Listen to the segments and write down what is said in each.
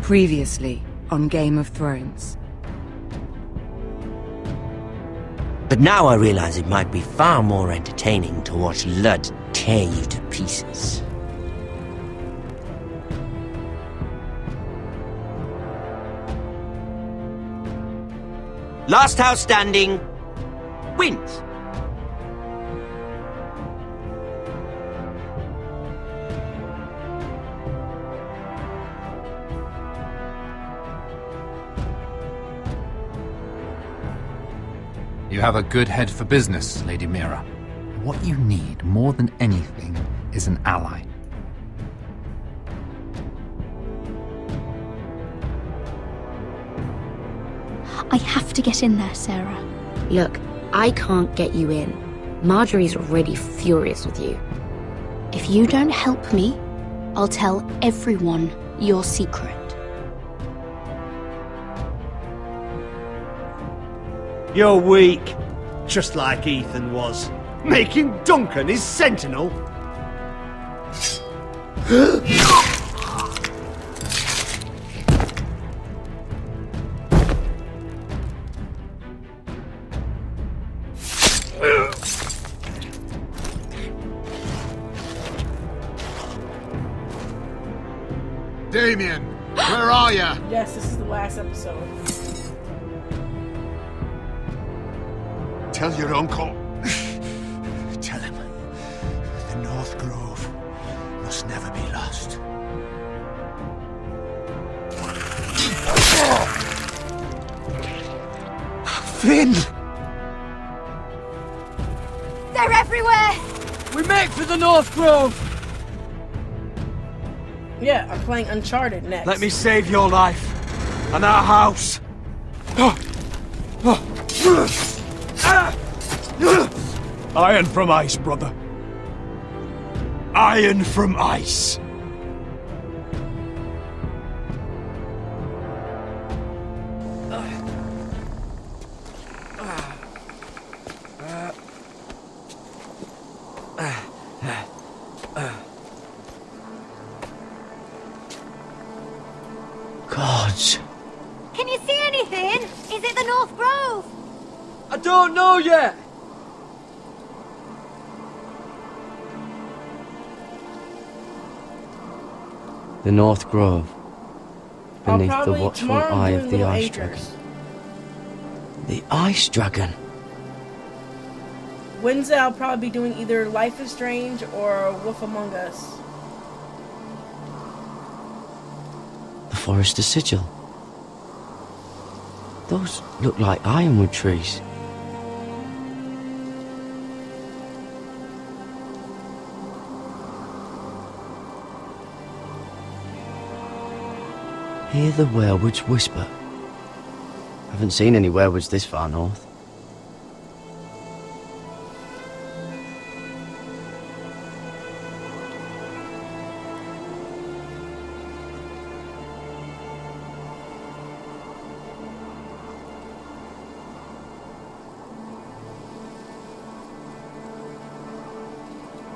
Previously on Game of Thrones. But now I realize it might be far more entertaining to watch Ludd tear you to pieces. Last house standing wins. You have a good head for business, Lady Mira. What you need more than anything is an ally. I have to get in there, Sarah. Look, I can't get you in. Marjorie's already furious with you. If you don't help me, I'll tell everyone your secret. You're weak. Just like Ethan was. Making Duncan his sentinel. Damien, where are ya? Yes, this is the last episode. Tell your uncle. Tell him. The North Grove must never be lost. Finn! They're everywhere! We make for the North Grove! Yeah, I'm playing Uncharted next. Let me save your life. And our house. Iron from ice, brother. Iron from ice. Gods. Can you see anything? Is it the North Grove? I don't know yet! The North Grove, beneath the Probably watchful tomorrow I'm eye doing of the Little Ice Acres. Dragon. The Ice Dragon. Wednesday I'll probably be doing either Life is Strange or Wolf Among Us. The Forest of Sigil. Those look like ironwood trees. Hear the werewoods whisper. Haven't seen any werewoods this far north.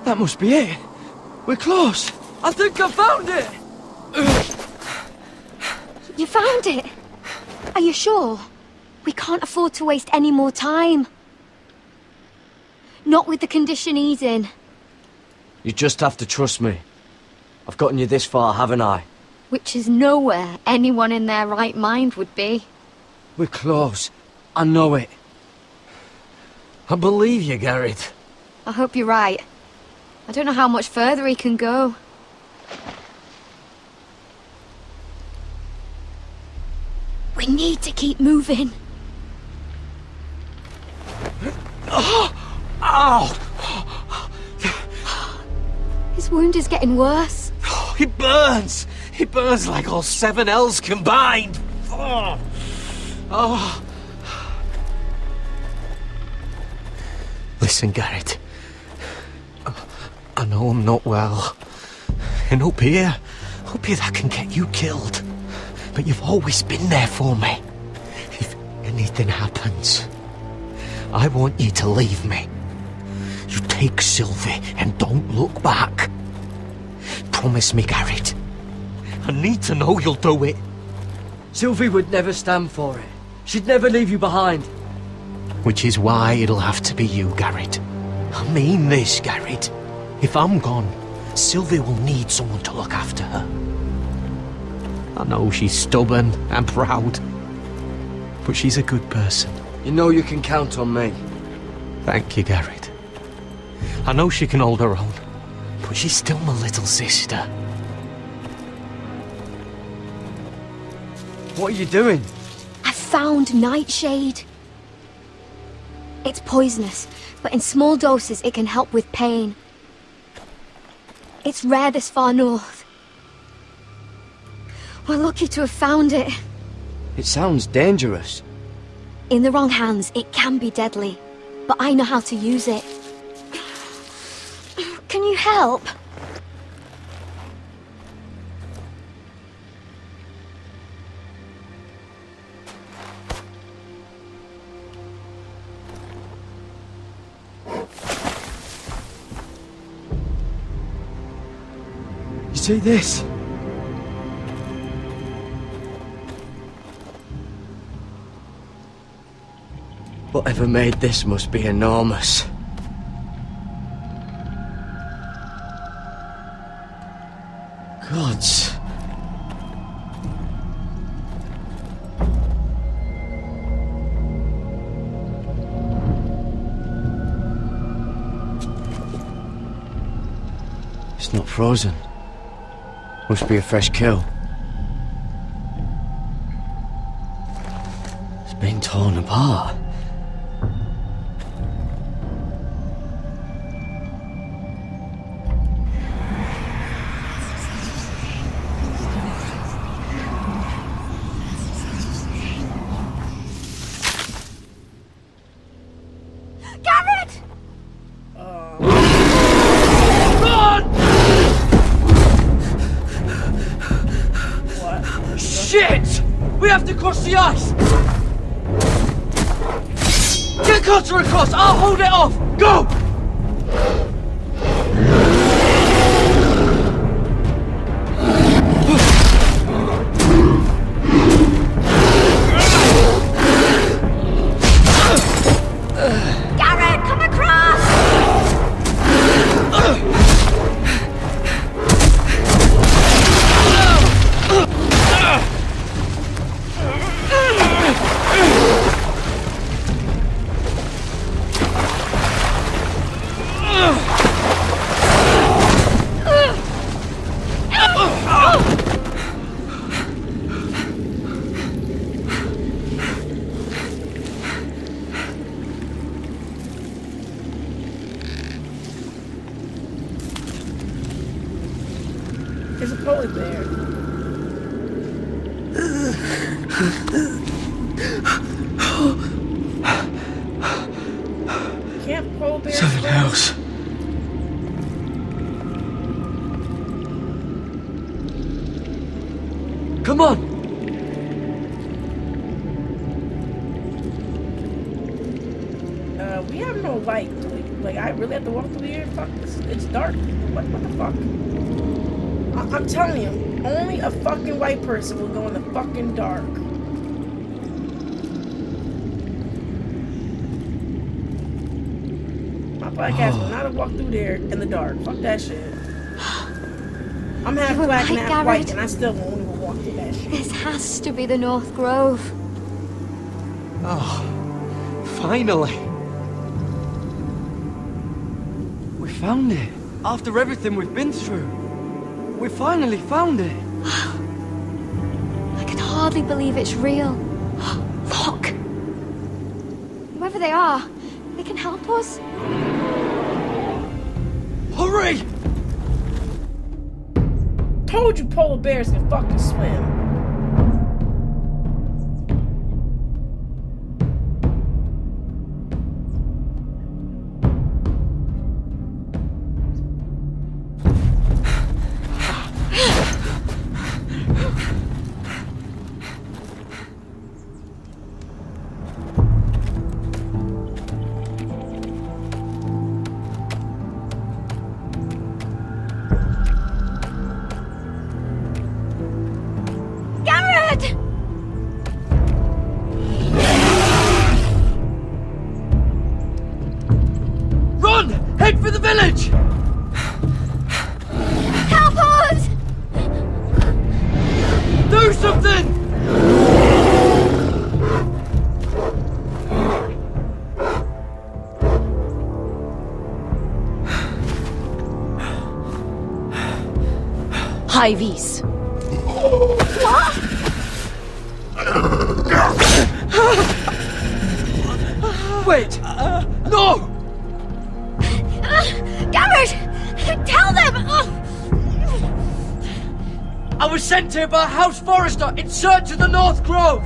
That must be it. We're close. I think I found it! You found it? Are you sure? We can't afford to waste any more time. Not with the condition he's in. You just have to trust me. I've gotten you this far, haven't I? Which is nowhere anyone in their right mind would be. We're close. I know it. I believe you, Garrett. I hope you're right. I don't know how much further he can go. We need to keep moving. Ow! His wound is getting worse. He burns! He burns like all 7 L's combined! Oh. Oh. Listen, Garrett. I know I'm not well. And up here that can get you killed. But you've always been there for me. If anything happens, I want you to leave me. You take Sylvie and don't look back. Promise me, Garrett. I need to know you'll do it. Sylvie would never stand for it. She'd never leave you behind. Which is why it'll have to be you, Garrett. I mean this, Garrett. If I'm gone, Sylvie will need someone to look after her. I know she's stubborn and proud, but she's a good person. You know you can count on me. Thank you, Garrett. I know she can hold her own, but she's still my little sister. What are you doing? I found Nightshade. It's poisonous, but in small doses it can help with pain. It's rare this far north. We're lucky to have found it. It sounds dangerous. In the wrong hands, it can be deadly, but I know how to use it. Can you help? You see this? Whatever made this must be enormous. Gods. It's not frozen. Must be a fresh kill. It's been torn apart. Garrett! Shit! We have to cross the ice! Get Cutter across! I'll hold it off! Go! Garrett, come across! There's a polar bear. Can't polar bears Something swim? else. Come on! We have no light. Like, I really have to walk through here? Fuck, it's dark. What the fuck? I'm telling you, only a fucking white person will go in the fucking dark. My black ass will not walk through there in the dark. Fuck that shit. I'm half You were black and right, half white, Garrett. and I still won't even walk through that shit. This has to be the North Grove. Oh, finally. We found it. After everything we've been through. We finally found it. I can hardly believe it's real. Look! Whoever they are, they can help us. Hurry! Told you polar bears can fucking swim. High vis. Wait! No! Garrett! Tell them! I was sent here by House Forrester in search of the North Grove!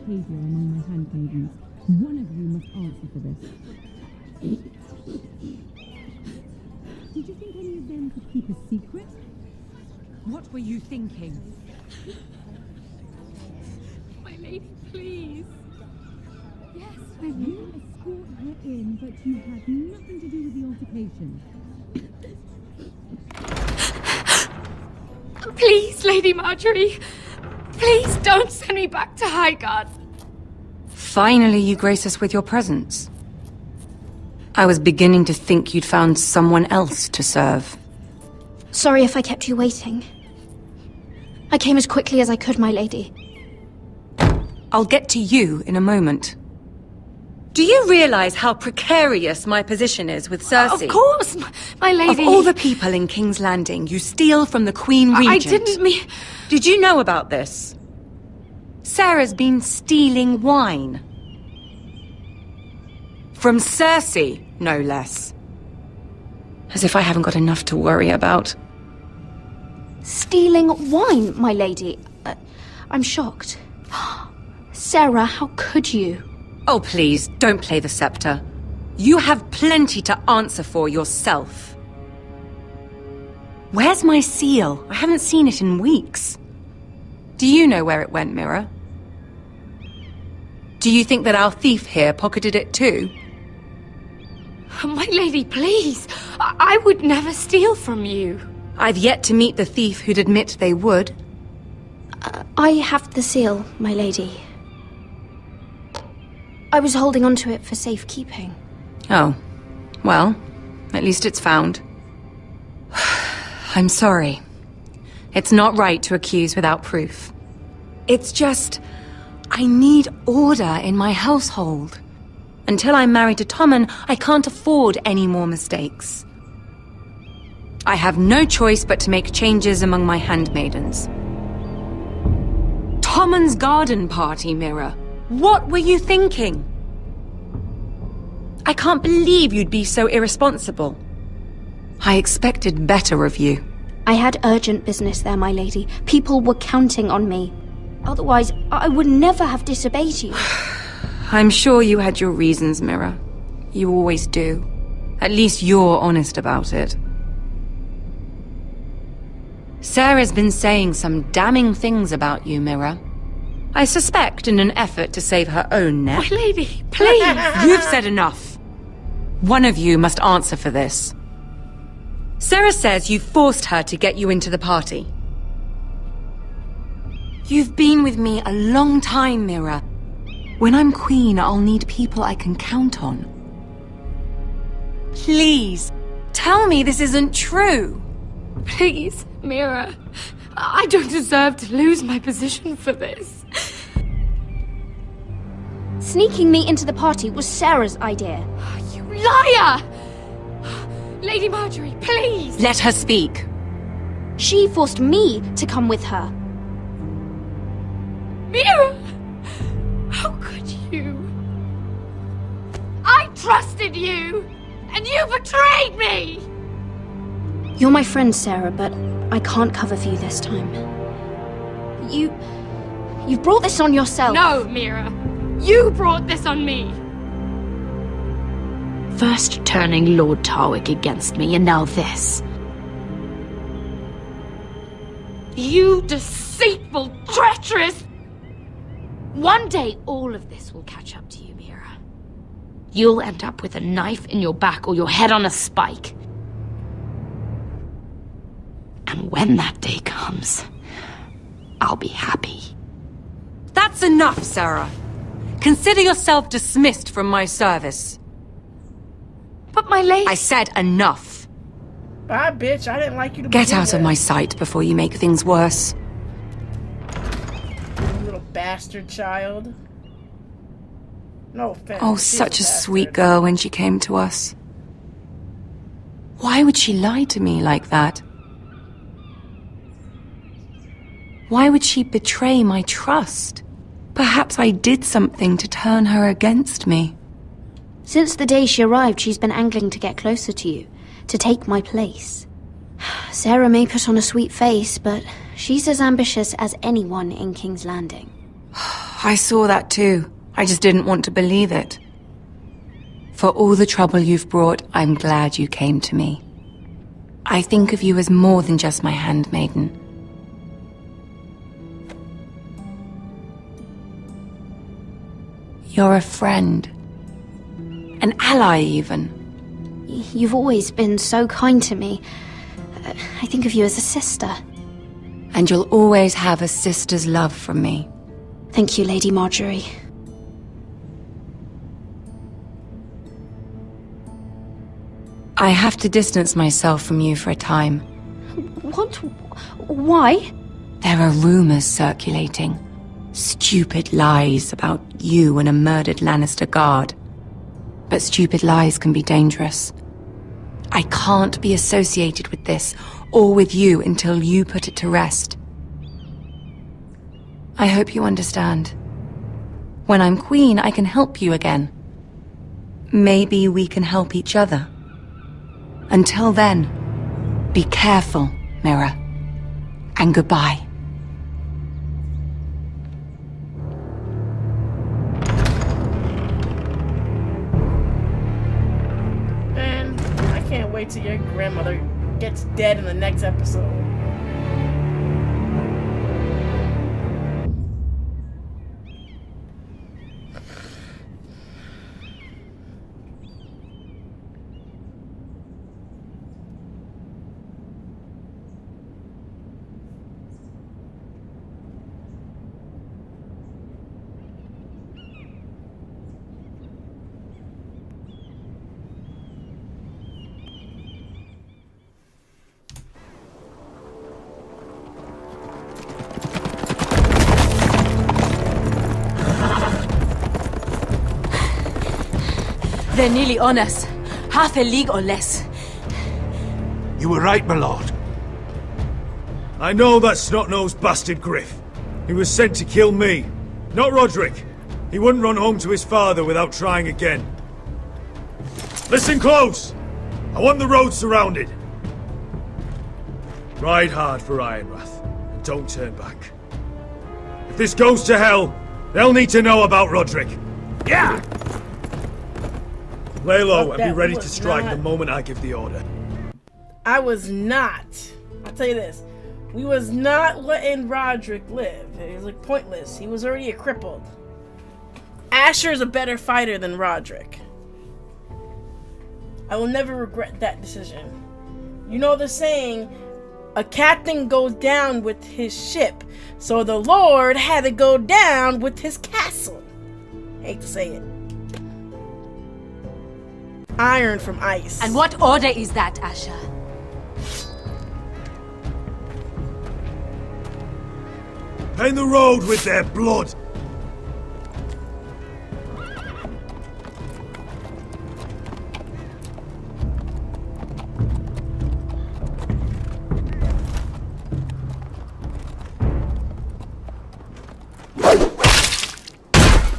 behavior among my handmaidens. One of you must answer for this. Did you think any of them could keep a secret? What were you thinking? My lady, please. Yes, you escort her in, but you had nothing to do with the altercation. Please, Lady Marjorie. Please don't send me back to Highgarden. Finally, you grace us with your presence. I was beginning to think you'd found someone else to serve. Sorry if I kept you waiting. I came as quickly as I could, my lady. I'll get to you in a moment. Do you realize how precarious my position is with Cersei? Of course, my lady. Of all the people in King's Landing, you steal from the Queen Regent. I didn't mean... Did you know about this? Sarah's been stealing wine. From Cersei, no less. As if I haven't got enough to worry about. Stealing wine, my lady? I'm shocked. Sarah, how could you? Oh, please, don't play the scepter. You have plenty to answer for yourself. Where's my seal? I haven't seen it in weeks. Do you know where it went, Mira? Do you think that our thief here pocketed it too? My lady, please. I would never steal from you. I've yet to meet the thief who'd admit they would. I have the seal, my lady. I was holding on to it for safekeeping. Oh. Well, at least it's found. I'm sorry. It's not right to accuse without proof. It's just... I need order in my household. Until I'm married to Tommen, I can't afford any more mistakes. I have no choice but to make changes among my handmaidens. Tommen's garden party, Mira. What were you thinking? I can't believe you'd be so irresponsible. I expected better of you. I had urgent business there, my lady. People were counting on me. Otherwise, I would never have disobeyed you. I'm sure you had your reasons, Mira. You always do. At least you're honest about it. Sarah's been saying some damning things about you, Mira. I suspect in an effort to save her own neck. My lady, please! You've said enough. One of you must answer for this. Sarah says you forced her to get you into the party. You've been with me a long time, Mira. When I'm queen, I'll need people I can count on. Please, tell me this isn't true. Please, Mira. I don't deserve to lose my position for this. Sneaking me into the party was Sarah's idea. You liar! Lady Marjorie, please! Let her speak. She forced me to come with her. Mira! How could you? I trusted you! And you betrayed me! You're my friend, Sarah, but I can't cover for you this time. You've brought this on yourself. No, Mira. You brought this on me. First turning Lord Tarwick against me, and now this. You deceitful, treacherous... One day, all of this will catch up to you, Mira. You'll end up with a knife in your back or your head on a spike. And when that day comes, I'll be happy. That's enough, Sarah. Consider yourself dismissed from my service. But my lady... I said enough. Bye, bitch. I didn't like you to Get begin out of with. my sight before you make things worse. You little bastard child. No offense. Oh, she's such a bastard. sweet girl when she came to us. Why would she lie to me like that? Why would she betray my trust? Perhaps I did something to turn her against me. Since the day she arrived, she's been angling to get closer to you, to take my place. Sarah may put on a sweet face, but she's as ambitious as anyone in King's Landing. I saw that too. I just didn't want to believe it. For all the trouble you've brought, I'm glad you came to me. I think of you as more than just my handmaiden. You're a friend. An ally, even. You've always been so kind to me. I think of you as a sister. And you'll always have a sister's love from me. Thank you, Lady Marjorie. I have to distance myself from you for a time. What? Why? There are rumors circulating. Stupid lies about you and a murdered Lannister guard. But stupid lies can be dangerous. I can't be associated with this, or with you, until you put it to rest. I hope you understand. When I'm queen, I can help you again. Maybe we can help each other. Until then, be careful, Mira. And goodbye. Man, I can't wait till your grandmother gets dead in the next episode. They're nearly on us. Half a league or less. You were right, my lord. I know that snot-nosed bastard Griff. He was sent to kill me, not Roderick. He wouldn't run home to his father without trying again. Listen close! I want the road surrounded. Ride hard for Ironrath, and don't turn back. If this goes to hell, they'll need to know about Roderick. Yeah! Lay low and be ready to strike the moment I give the order. I was not. I'll tell you this. We was not letting Roderick live. It was like pointless. He was already a crippled. Asher is a better fighter than Roderick. I will never regret that decision. You know the saying, a captain goes down with his ship, so the Lord had to go down with his castle. Hate to say it. Iron from ice. And what order is that, Asher? Paint the road with their blood.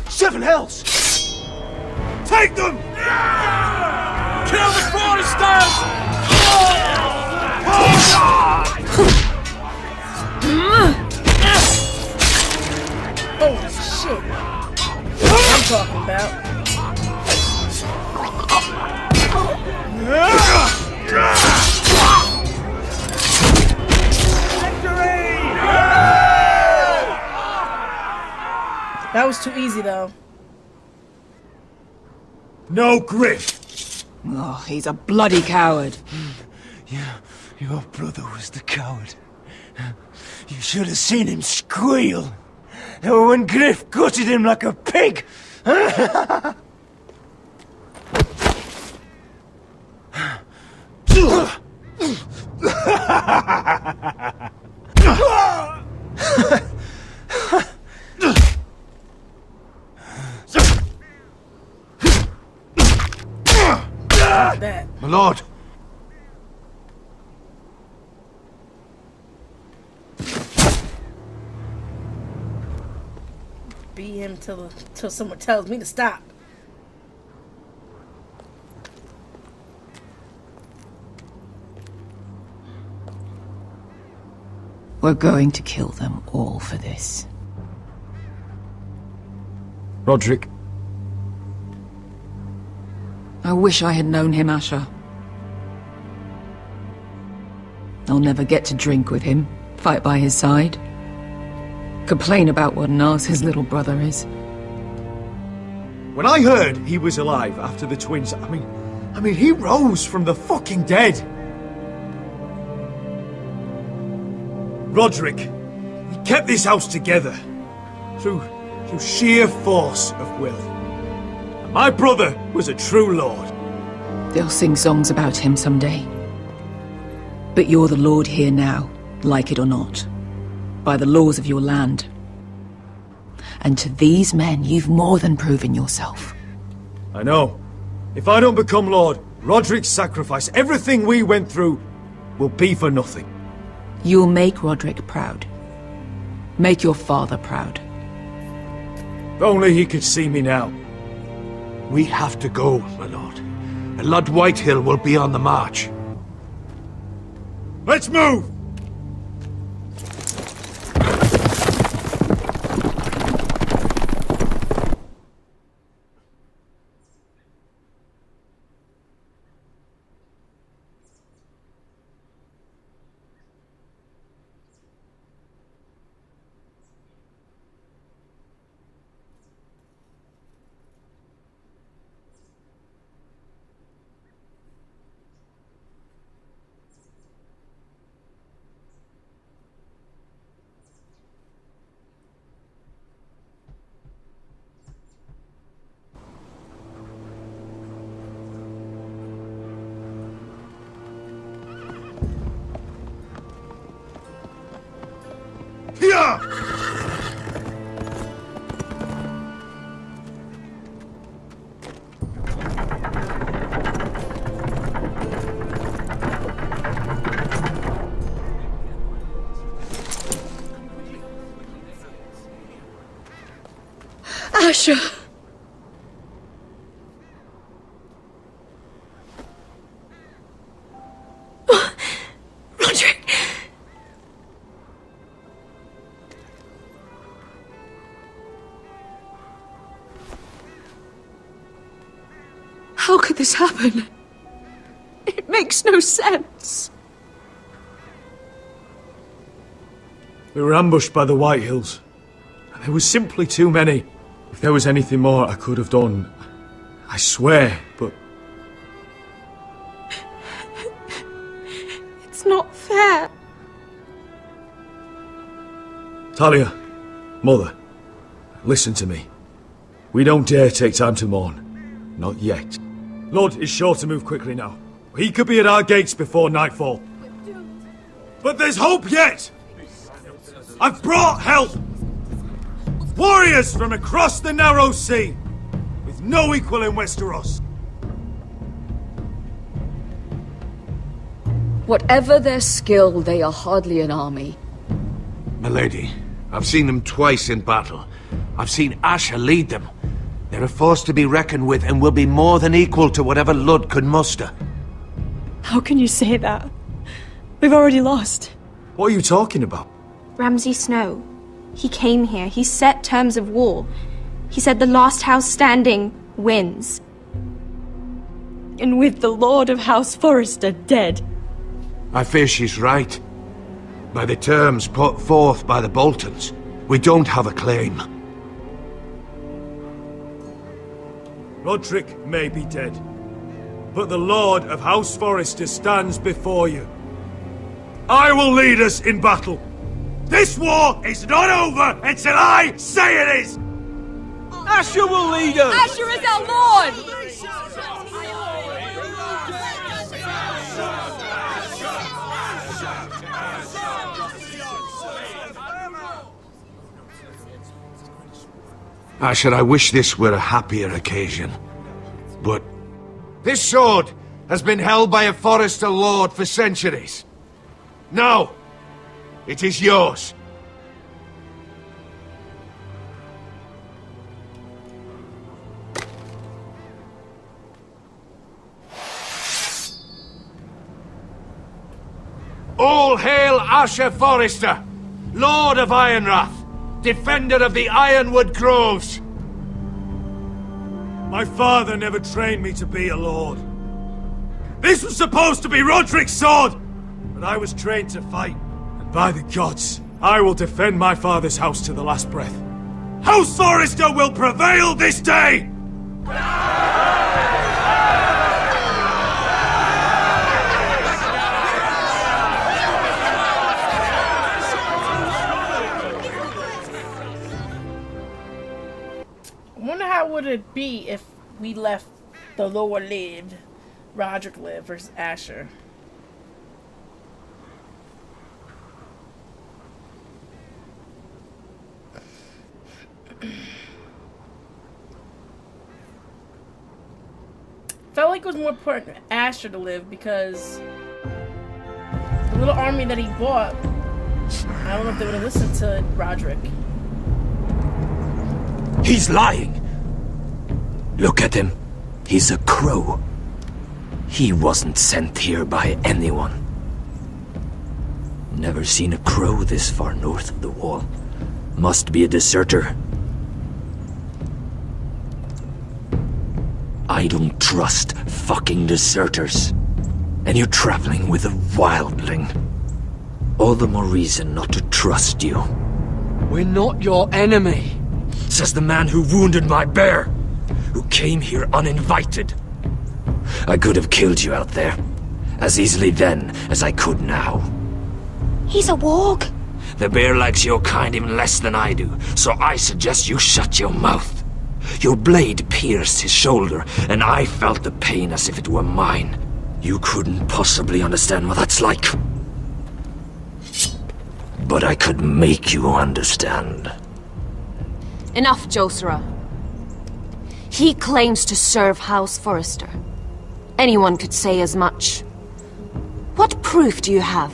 Seven hells! Take them! Kill the Foresters! Holy shit. What I'm talking about. That was too easy though. No Griff! Oh, he's a bloody coward. Your brother was the coward. You should have seen him squeal. When Griff gutted him like a pig. That. My lord. Beat him till someone tells me to stop. We're going to kill them all for this. Roderick. I wish I had known him, Asher. I'll never get to drink with him, fight by his side, complain about what an arse his little brother is. When I heard he was alive after the twins, I mean, he rose from the fucking dead. Roderick, he kept this house together through sheer force of will. And my brother was a true lord. They'll sing songs about him someday. But you're the lord here now, like it or not, by the laws of your land. And to these men, you've more than proven yourself. I know. If I don't become lord, Roderick's sacrifice, everything we went through, will be for nothing. You'll make Roderick proud. Make your father proud. If only he could see me now. We have to go, my lord. And Lord Whitehill will be on the march. Let's move! Asher! Roderick! How could this happen? It makes no sense. We were ambushed by the Whitehills. There was simply too many. If there was anything more I could have done, I swear, but... It's not fair. Talia, Mother, listen to me. We don't dare take time to mourn. Not yet. Lud is sure to move quickly now. He could be at our gates before nightfall. But there's hope yet! I've brought help! Warriors from across the narrow sea, with no equal in Westeros. Whatever their skill, they are hardly an army. Milady, I've seen them twice in battle. I've seen Asher lead them. They're a force to be reckoned with and will be more than equal to whatever Lud could muster. How can you say that? We've already lost. What are you talking about? Ramsay Snow. He came here. He set terms of war. He said the last house standing wins. And with the Lord of House Forrester dead. I fear she's right. By the terms put forth by the Boltons, we don't have a claim. Roderick may be dead, but the Lord of House Forrester stands before you. I will lead us in battle. This war is not over until I say it is! Asher will lead us! Asher is our lord! Asher, I wish this were a happier occasion. But this sword has been held by a Forrester lord for centuries. Now, it is yours. All hail Asher Forrester, Lord of Ironrath, defender of the Ironwood Groves. My father never trained me to be a lord. This was supposed to be Roderick's sword, but I was trained to fight. And by the gods, I will defend my father's house to the last breath. House Forrester will prevail this day! I wonder how would it be if we left the Lord lived, Roderick lived versus Asher. Felt like it was more important for Asher to live because the little army that he bought, I don't know if they would have listened to Roderick. He's lying. Look at him. He's a crow. He wasn't sent here by anyone. Never seen a crow this far north of the wall. Must be a deserter. I don't trust fucking deserters. And you're traveling with a wildling. All the more reason not to trust you. We're not your enemy. Says the man who wounded my bear, who came here uninvited. I could have killed you out there, as easily then as I could now. He's a warg. The bear likes your kind even less than I do, so I suggest you shut your mouth. Your blade pierced his shoulder, and I felt the pain as if it were mine. You couldn't possibly understand what that's like. But I could make you understand. Enough, Josera. He claims to serve House Forrester. Anyone could say as much. What proof do you have?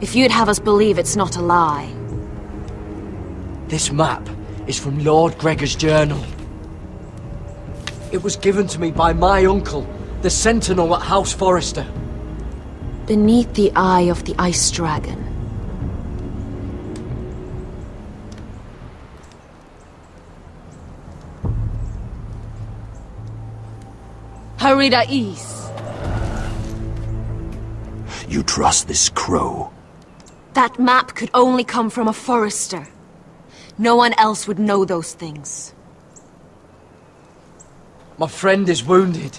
If you'd have us believe it's not a lie. This map is from Lord Gregor's journal. It was given to me by my uncle, the Sentinel at House Forrester. Beneath the eye of the Ice Dragon. Harida East. You trust this crow? That map could only come from a Forrester. No one else would know those things. My friend is wounded.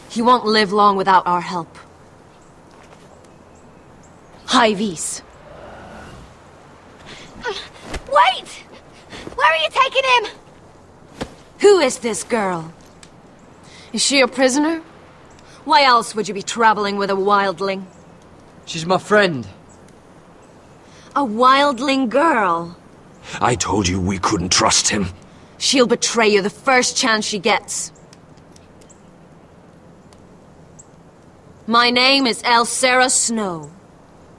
He won't live long without our help. High Vis. Wait! Where are you taking him? Who is this girl? Is she a prisoner? Why else would you be traveling with a wildling? She's my friend. A wildling girl? I told you we couldn't trust him. She'll betray you the first chance she gets. My name is Elsera Snow.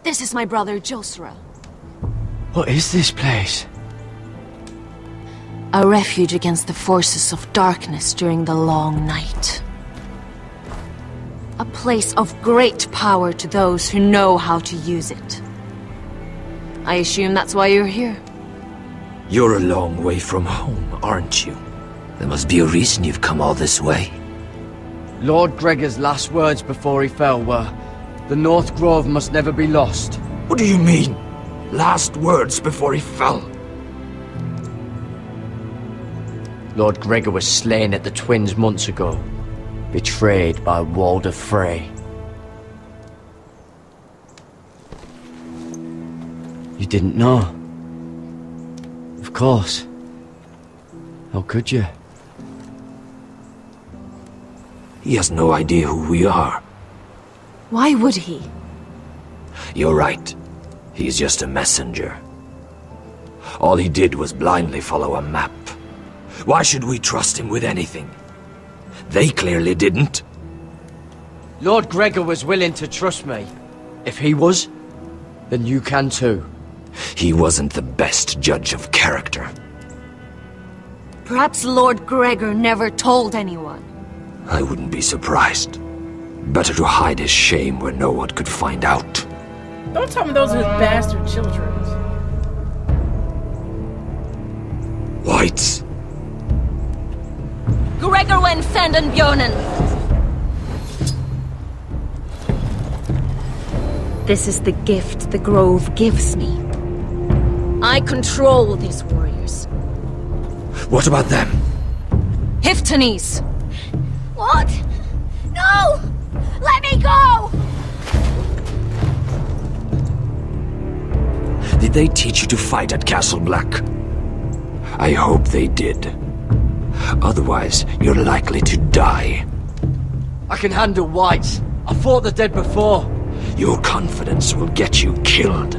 This is my brother Josra. What is this place? A refuge against the forces of darkness during the long night. A place of great power to those who know how to use it. I assume that's why you're here. You're a long way from home, aren't you? There must be a reason you've come all this way. Lord Gregor's last words before he fell were, "The North Grove must never be lost." What do you mean? Last words before he fell? Lord Gregor was slain at the Twins months ago, betrayed by Walder Frey. You didn't know? Of course. How could you? He has no idea who we are. Why would he? You're right. He's just a messenger. All he did was blindly follow a map. Why should we trust him with anything? They clearly didn't. Lord Gregor was willing to trust me. If he was, then you can too. He wasn't the best judge of character. Perhaps Lord Gregor never told anyone. I wouldn't be surprised. Better to hide his shame where no one could find out. Don't tell me those are his bastard children. Whites. Gregor wen Fenden Björnen! This is the gift the Grove gives me. I control these warriors. What about them? Hiftanes! What? No! Let me go! Did they teach you to fight at Castle Black? I hope they did. Otherwise, you're likely to die. I can handle whites. I fought the dead before. Your confidence will get you killed.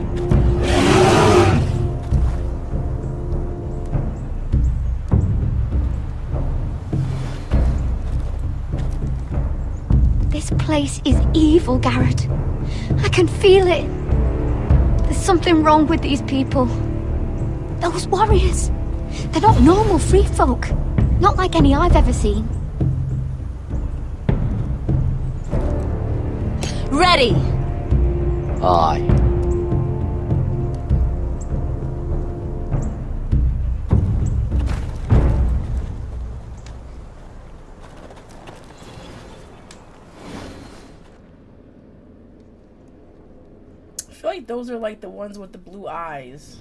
This place is evil, Garrett. I can feel it. There's something wrong with these people. Those warriors. They're not normal free folk. Not like any I've ever seen. Ready! Aye. I feel like those are like the ones with the blue eyes.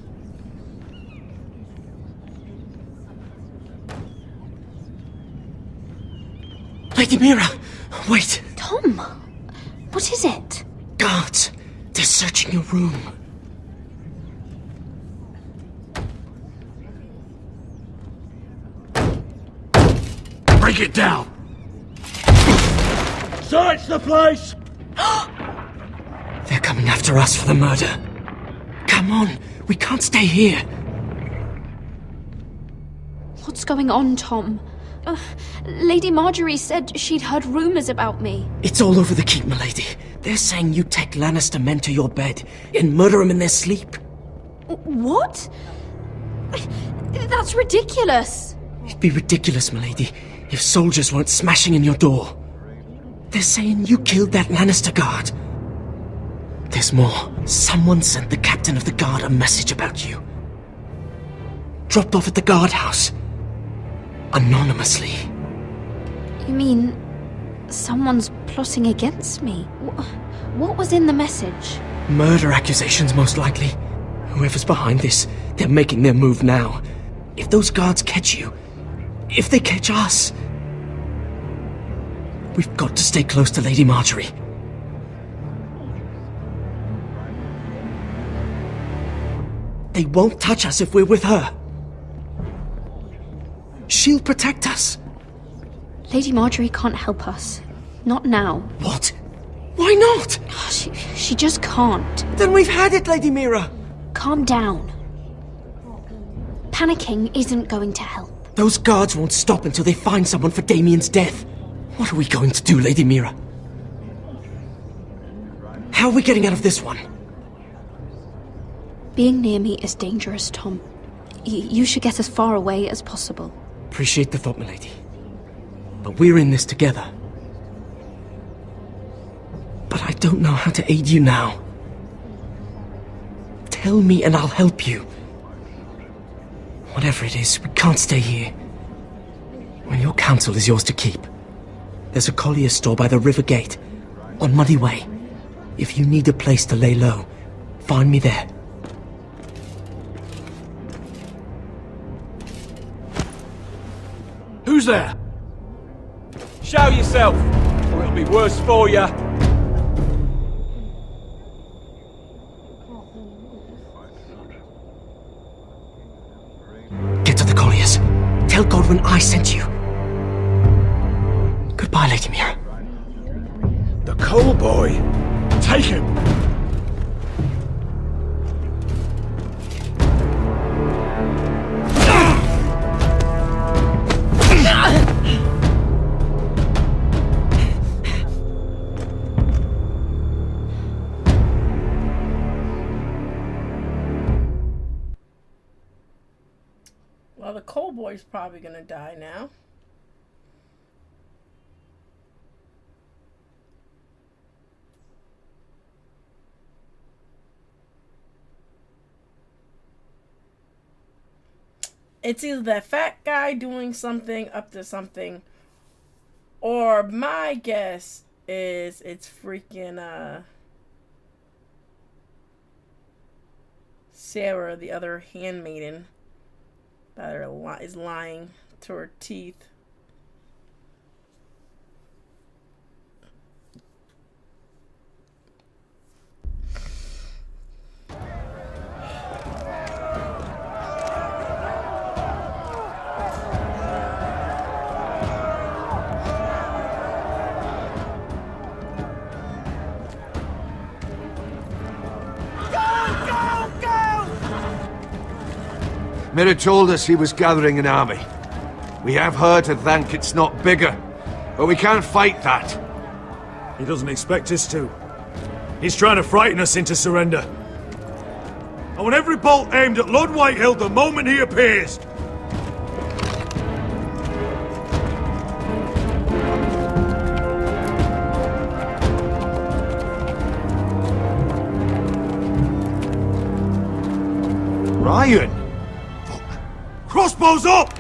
Lady Mira! Wait! Tom! What is it? Guards! They're searching your room. Break it down! Search the place! They're coming after us for the murder. Come on, we can't stay here. What's going on, Tom? Lady Marjorie said she'd heard rumors about me. It's all over the keep, milady. They're saying you take Lannister men to your bed and murder them in their sleep. What? That's ridiculous. It'd be ridiculous, milady, if soldiers weren't smashing in your door. They're saying you killed that Lannister guard. There's more. Someone sent the captain of the guard a message about you. Dropped off at the guardhouse. Anonymously. You mean someone's plotting against me? What was in the message? Murder accusations, most likely. Whoever's behind this, they're making their move now. If those guards catch you, if they catch us, we've got to stay close to Lady Marjorie. They won't touch us if we're with her. She'll protect us. Lady Marjorie can't help us. Not now. What? Why not? She just can't. Then we've had it, Lady Mira. Calm down. Panicking isn't going to help. Those guards won't stop until they find someone for Damien's death. What are we going to do, Lady Mira? How are we getting out of this one? Being near me is dangerous, Tom. You should get as far away as possible. Appreciate the thought, milady. But we're in this together. But I don't know how to aid you now. Tell me and I'll help you. Whatever it is, we can't stay here. Well, your counsel is yours to keep. There's a collier's store by the river gate, on Muddy Way. If you need a place to lay low, find me there. Who's there? Show yourself, or it'll be worse for you. Get to the colliers. Tell Godwin I sent you. Goodbye, Lady Mira. The Coal Boy. Take him. Well, the Coal Boy's probably gonna die now. It's either that fat guy doing something, up to something, or my guess is it's freaking, Sarah, the other handmaiden, that is lying to her teeth. Mira told us he was gathering an army. We have her to thank it's not bigger, but we can't fight that. He doesn't expect us to. He's trying to frighten us into surrender. I want every bolt aimed at Lord Whitehill the moment he appears. Ryan! Crossbows up!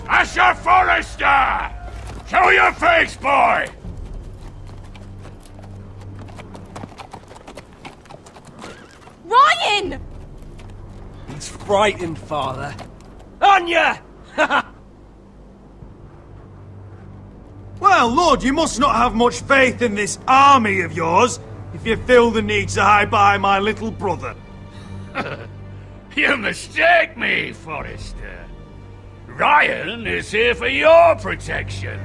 Asher Forrester! Show your face, boy! Ryan! He's frightened, Father. Anya! Well, Lord, you must not have much faith in this army of yours if you feel the need to hide behind my little brother. You mistake me, Forrester. Ryan is here for your protection,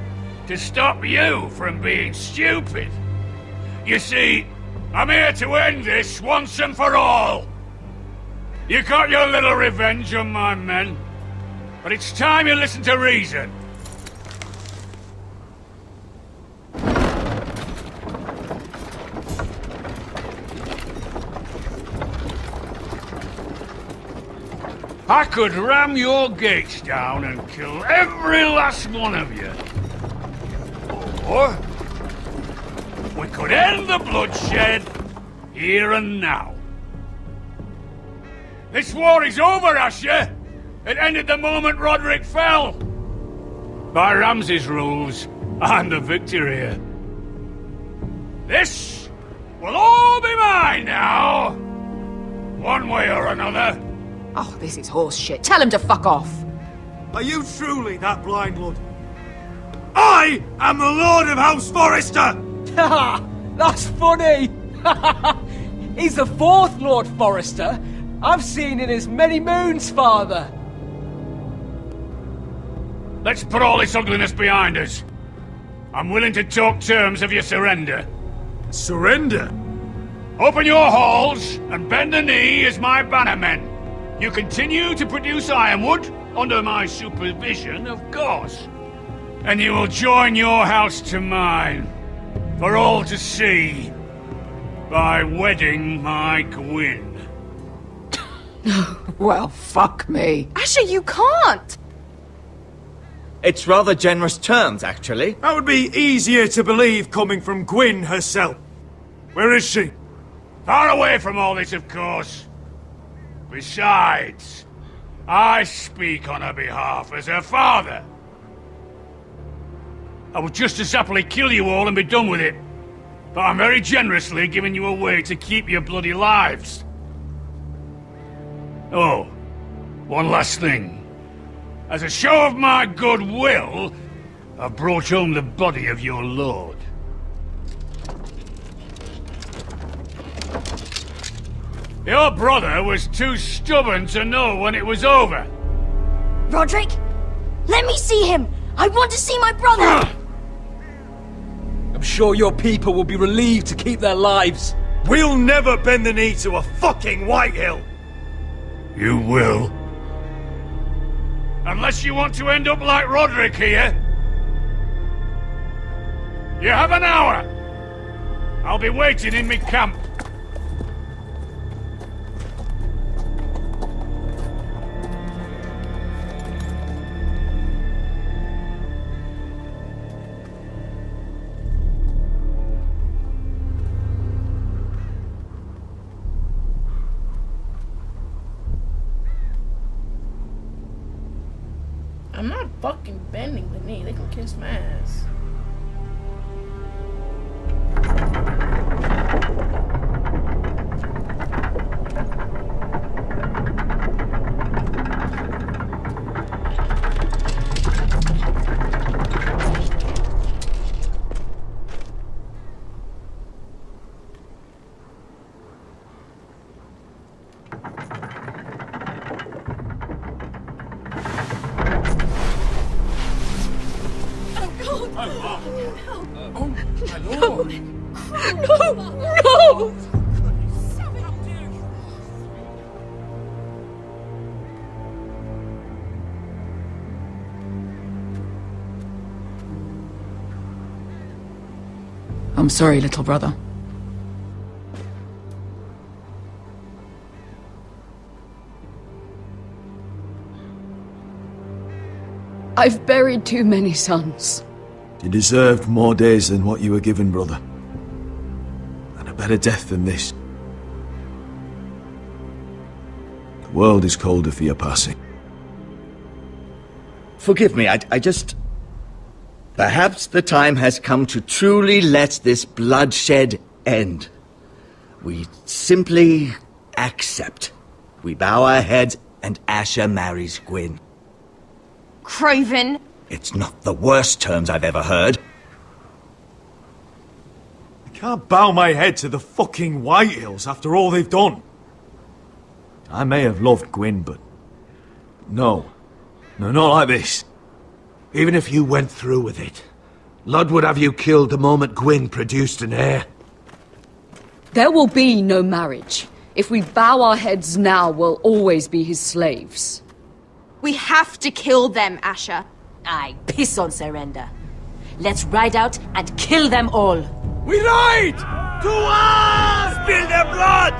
to stop you from being stupid. You see, I'm here to end this once and for all. You got your little revenge on my men, but it's time you listen to reason. I could ram your gates down and kill every last one of you. Or we could end the bloodshed here and now. This war is over, Asher. It ended the moment Roderick fell. By Ramsay's rules, and the victor here. This will all be mine now, one way or another. Oh, this is horse shit. Tell him to fuck off. Are you truly that blind, Lord? I am the Lord of House Forrester! That's funny! He's the fourth Lord Forrester I've seen in as many moons, Father. Let's put all this ugliness behind us. I'm willing to talk terms of your surrender. Surrender? Open your halls and bend the knee as my bannermen. You continue to produce ironwood, under my supervision, of course. And you will join your house to mine, for all to see, by wedding my Gwyn. Well, fuck me. Asher, you can't! It's rather generous terms, actually. That would be easier to believe coming from Gwyn herself. Where is she? Far away from all this, of course. Besides, I speak on her behalf as her father. I would just as happily kill you all and be done with it. But I'm very generously giving you a way to keep your bloody lives. Oh, one last thing. As a show of my goodwill, I've brought home the body of your lord. Your brother was too stubborn to know when it was over. Roderick, let me see him. I want to see my brother. I'm sure your people will be relieved to keep their lives. We'll never bend the knee to a fucking Whitehill. You will. Unless you want to end up like Roderick here. You have an hour. I'll be waiting in my camp. I'm not fucking bending the knee. They can kiss my ass. No! I'm sorry, little brother. I've buried too many sons. You deserved more days than what you were given, brother. And a better death than this. The world is colder for your passing. Forgive me, I just... Perhaps the time has come to truly let this bloodshed end. We simply accept. We bow our heads and Asher marries Gwyn. Craven! It's not the worst terms I've ever heard. I can't bow my head to the fucking Whitehills after all they've done. I may have loved Gwyn, but... No, not like this. Even if you went through with it, Lud would have you killed the moment Gwyn produced an heir. There will be no marriage. If we bow our heads now, we'll always be his slaves. We have to kill them, Asher. Aye, piss on surrender. Let's ride out and kill them all. We ride! To arms! Spill their blood!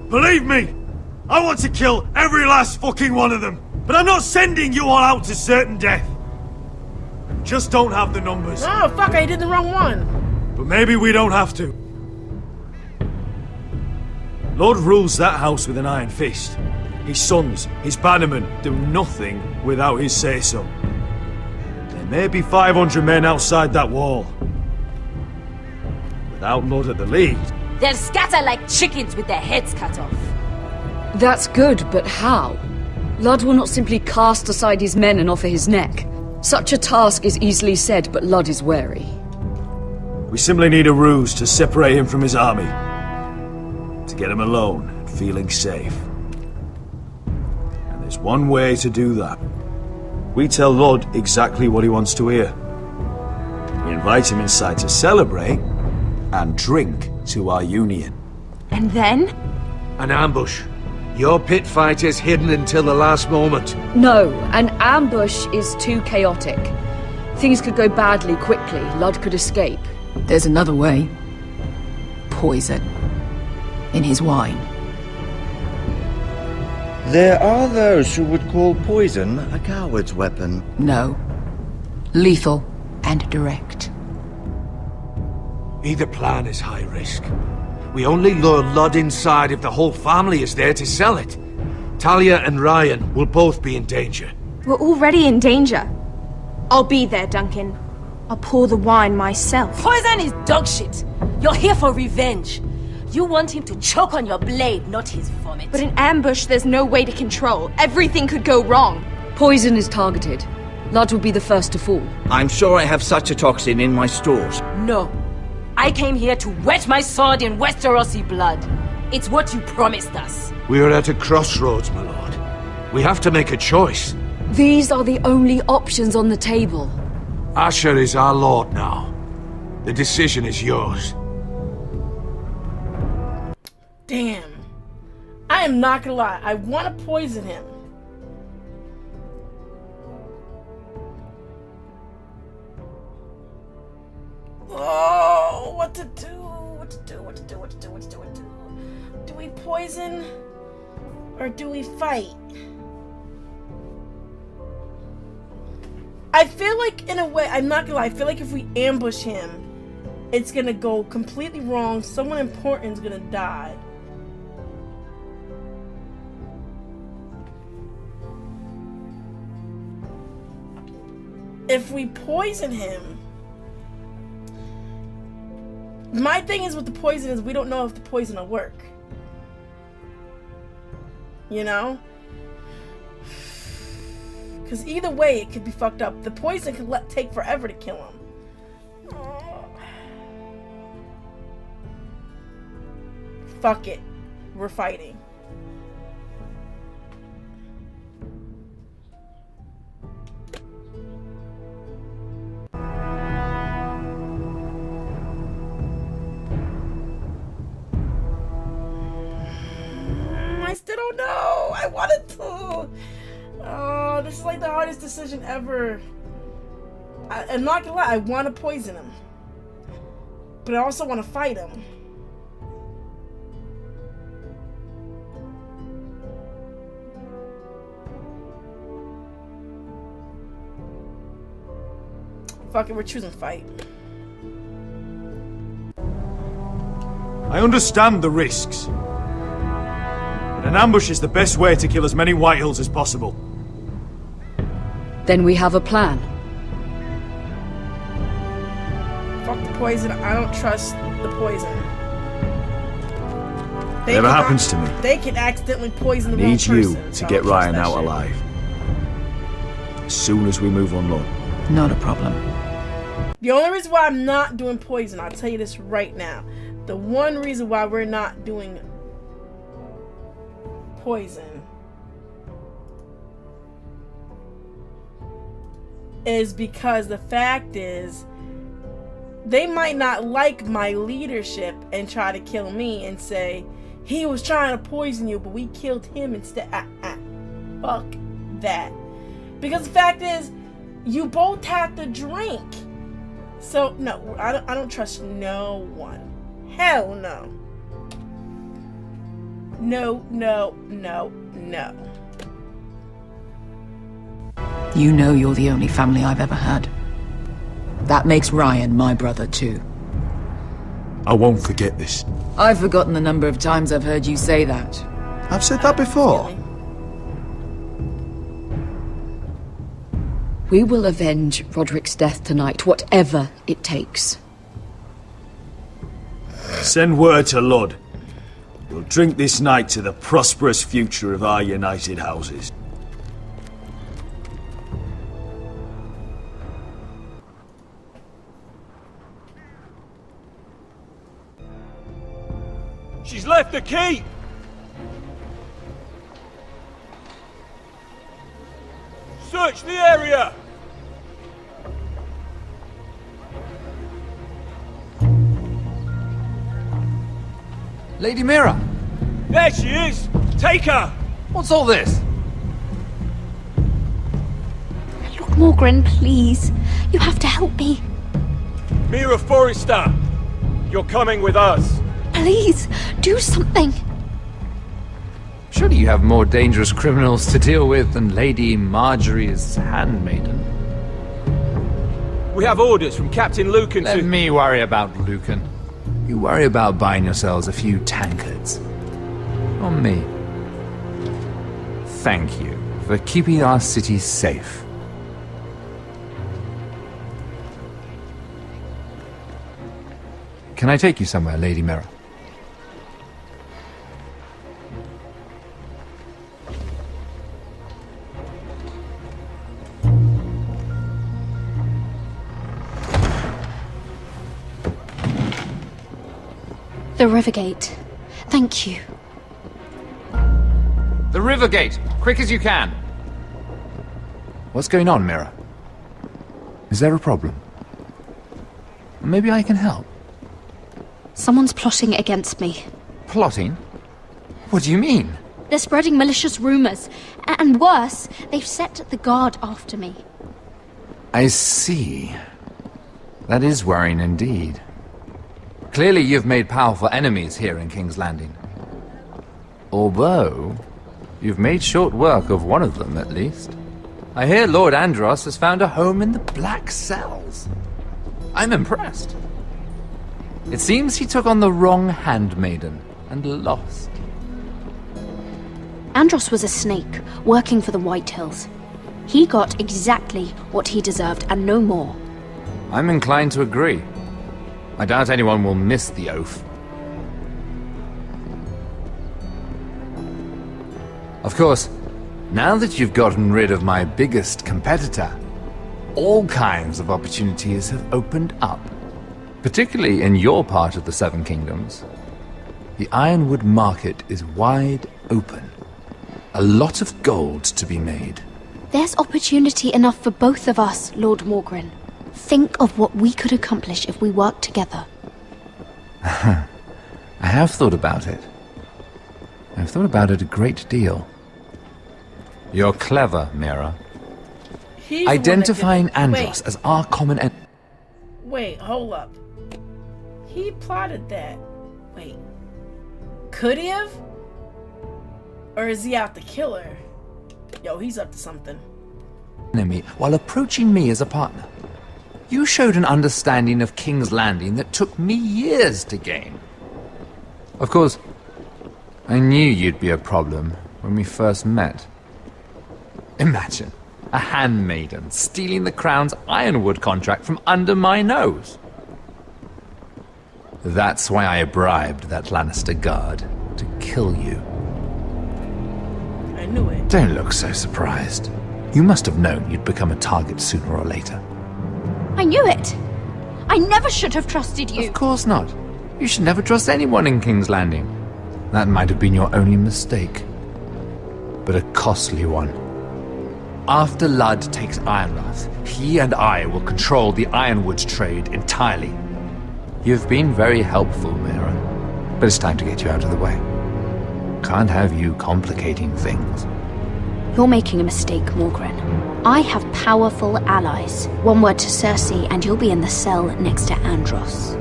Believe me, I want to kill every last fucking one of them. But I'm not sending you all out to certain death. Just don't have the numbers. Oh, fuck, I did the wrong one. But maybe we don't have to. Lord rules that house with an iron fist. His sons, his bannermen, do nothing without his say-so. There may be 500 men outside that wall. Without Lud at the lead. They'll scatter like chickens with their heads cut off. That's good, but how? Lud will not simply cast aside his men and offer his neck. Such a task is easily said, but Lud is wary. We simply need a ruse to separate him from his army. To get him alone and feeling safe. And there's one way to do that. We tell Lud exactly what he wants to hear. We invite him inside to celebrate and drink to our union. And then? An ambush. Your pit fight is hidden until the last moment. No, an ambush is too chaotic. Things could go badly quickly. Lud could escape. There's another way. Poison. In his wine. There are those who would call poison a coward's weapon. No. Lethal and direct. Either plan is high risk. We only lure Lud inside if the whole family is there to sell it. Talia and Ryan will both be in danger. We're already in danger. I'll be there, Duncan. I'll pour the wine myself. Poison is dog shit. You're here for revenge. You want him to choke on your blade, not his vomit. But in ambush, there's no way to control. Everything could go wrong. Poison is targeted. Lud will be the first to fall. I'm sure I have such a toxin in my stores. No. I came here to wet my sword in Westerosi blood. It's what you promised us. We're at a crossroads, my lord. We have to make a choice. These are the only options on the table. Asher is our lord now. The decision is yours. Damn. I am not gonna lie. I want to poison him. Oh, what to do? What to do? What to do? What to do? What to do? What to do? Do we poison or do we fight? I feel like, in a way, I'm not gonna lie, I feel like if we ambush him, it's gonna go completely wrong. Someone important is gonna die. If we poison him, my thing is with the poison is we don't know if the poison will work. You know? Because either way, it could be fucked up. The poison could take forever to kill him. Fuck it. We're fighting. I still don't know. I wanted to. Oh, this is like the hardest decision ever. I'm not gonna lie, I want to poison him. But I also want to fight him. Fuck it, we're choosing fight. I understand the risks. But an ambush is the best way to kill as many Whitehills as possible. Then we have a plan. Fuck the poison. I don't trust the poison. Whatever happens to me, they could accidentally poison the I wrong need person. you to get Ryan out alive. As soon as we move on Lud. Not a problem. The only reason why I'm not doing poison, I'll tell you this right now. The one reason why we're not doing poison is because the fact is they might not like my leadership and try to kill me and say he was trying to poison you but we killed him instead. Fuck that. Because the fact is you both have to drink. So no, I don't trust no one. Hell no. No, no, no, no. You know you're the only family I've ever had. That makes Ryan my brother too. I won't forget this. I've forgotten the number of times I've heard you say that. I've said that before. We will avenge Roderick's death tonight, whatever it takes. Send word to Lud. We'll drink this night to the prosperous future of our united houses. She's left the keep! Search the area! Lady Mira! There she is! Take her! What's all this? Lord Morgren, please. You have to help me. Mira Forrester! You're coming with us! Please, do something. Surely you have more dangerous criminals to deal with than Lady Marjorie's handmaiden. We have orders from Captain Lucan Let to... me worry about Lucan. You worry about buying yourselves a few tankards. On me. Thank you for keeping our city safe. Can I take you somewhere, Lady Mira? The Rivergate. Thank you. The Rivergate! Quick as you can! What's going on, Mira? Is there a problem? Maybe I can help. Someone's plotting against me. Plotting? What do you mean? They're spreading malicious rumors. And worse, they've set the guard after me. I see. That is worrying indeed. Clearly you've made powerful enemies here in King's Landing. Although, you've made short work of one of them, at least. I hear Lord Andros has found a home in the Black Cells. I'm impressed. It seems he took on the wrong handmaiden and lost. Andros was a snake, working for the White Hills. He got exactly what he deserved, and no more. I'm inclined to agree. I doubt anyone will miss the oath. Of course, now that you've gotten rid of my biggest competitor, all kinds of opportunities have opened up. Particularly in your part of the Seven Kingdoms. The Ironwood market is wide open. A lot of gold to be made. There's opportunity enough for both of us, Lord Morgren. Think of what we could accomplish if we worked together. I have thought about it. I've thought about it a great deal. You're clever, Mira. Identifying Andros as our common enemy. Wait, hold up. He plotted that. Wait. Could he have? Or is he out to kill her? Yo, he's up to something. While approaching me as a partner. You showed an understanding of King's Landing that took me years to gain. Of course, I knew you'd be a problem when we first met. Imagine a handmaiden stealing the Crown's Ironwood contract from under my nose. That's why I bribed that Lannister guard to kill you. I knew it. Don't look so surprised. You must have known you'd become a target sooner or later. I knew it! I never should have trusted you! Of course not. You should never trust anyone in King's Landing. That might have been your only mistake. But a costly one. After Ludd takes Ironrath, he and I will control the Ironwood trade entirely. You've been very helpful, Mira. But it's time to get you out of the way. Can't have you complicating things. You're making a mistake, Morgren. I have powerful allies. One word to Cersei, and you'll be in the cell next to Andros.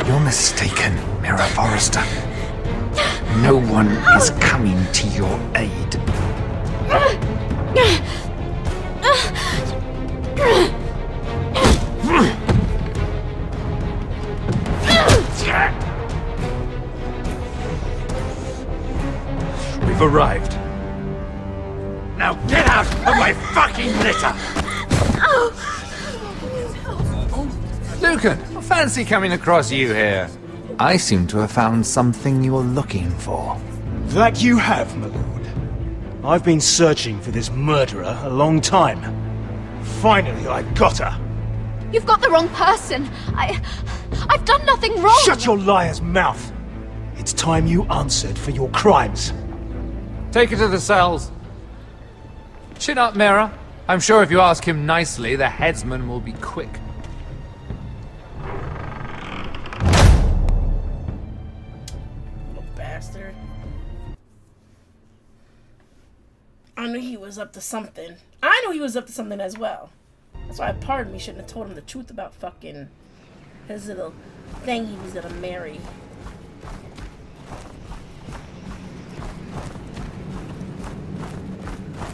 You're mistaken, Mira Forrester. No one is coming to your aid. We've arrived. Now get out of my litter! Lucan, I fancy coming across you here. I seem to have found something you're looking for. That you have, my lord. I've been searching for this murderer a long time. Finally, I got her. You've got the wrong person. I've done nothing wrong. Shut your liar's mouth. It's time you answered for your crimes. Take her to the cells. Chin up, Mira. I'm sure if you ask him nicely, the headsman will be quick. Little bastard. I knew he was up to something. I knew he was up to something as well. That's why part of me shouldn't have told him the truth about fucking his little thing he was gonna marry.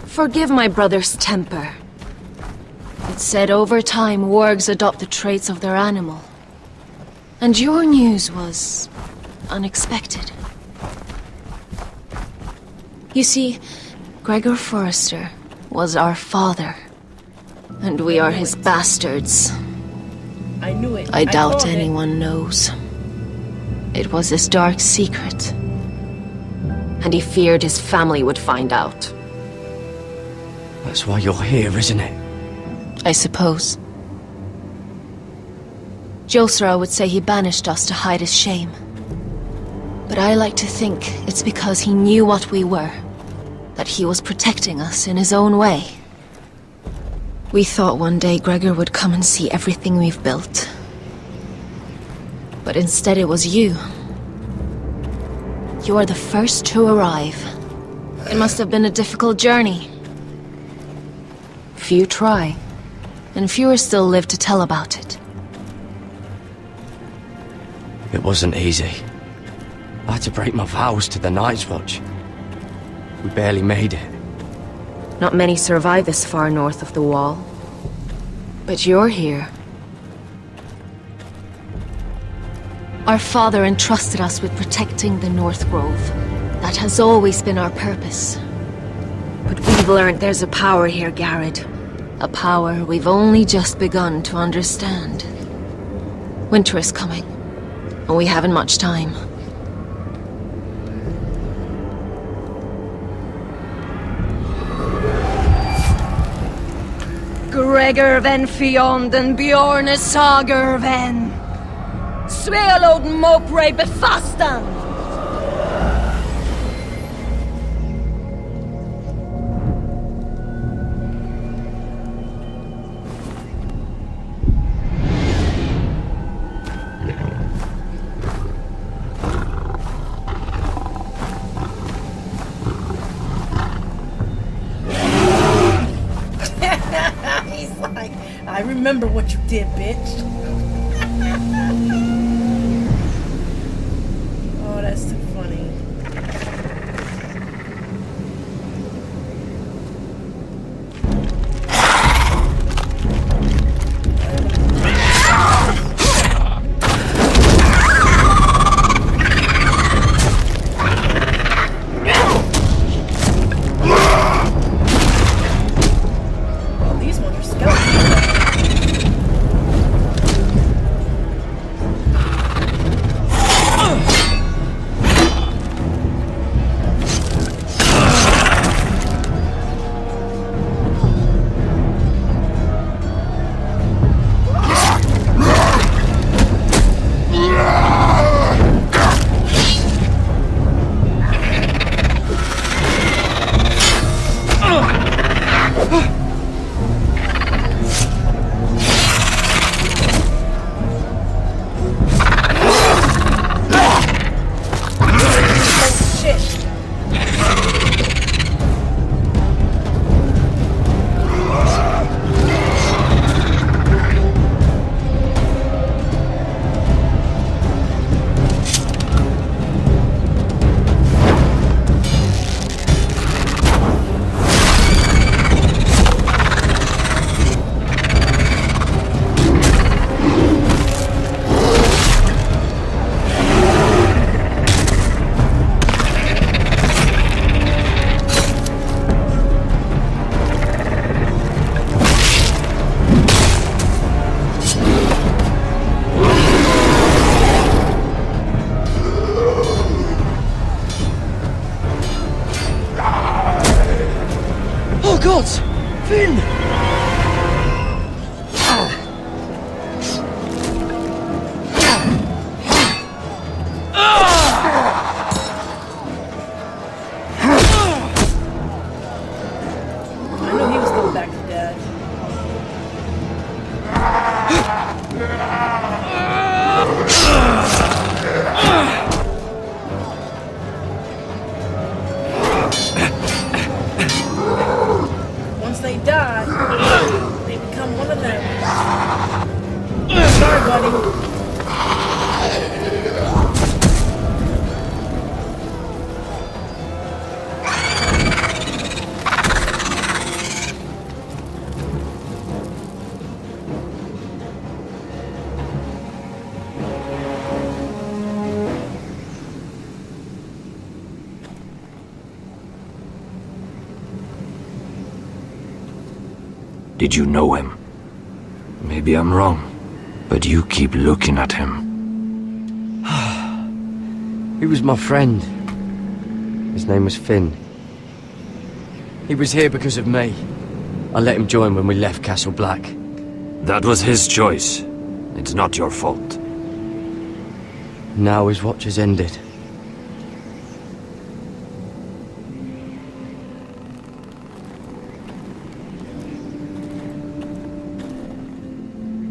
Forgive my brother's temper. It's said over time wargs adopt the traits of their animal. And your news was unexpected. You see, Gregor Forrester was our father, and we are his bastards. I knew it. I doubt anyone knows. It was his dark secret, and he feared his family would find out. That's why you're here, isn't it? I suppose. Josra would say he banished us to hide his shame. But I like to think it's because he knew what we were, that he was protecting us in his own way. We thought one day Gregor would come and see everything we've built. But instead it was you. You are the first to arrive. It must have been a difficult journey. Few try, and fewer still live to tell about it. It wasn't easy. I had to break my vows to the Night's Watch. We barely made it. Not many survive this far north of the Wall. But you're here. Our father entrusted us with protecting the North Grove. That has always been our purpose. But we've learned there's a power here, Garrett. A power we've only just begun to understand. Winter is coming, and we haven't much time. Gregor ven Fionden Bjorne Sager ven Svealoden Mopre Befastan. He's like, I remember what you did, bitch. Oh, that's too funny. Once they die, they become one of them. Sorry, buddy. Did you know him? Maybe I'm wrong, but you keep looking at him. He was my friend. His name was Finn. He was here because of me. I let him join when we left Castle Black. That was his choice. It's not your fault. Now his watch has ended.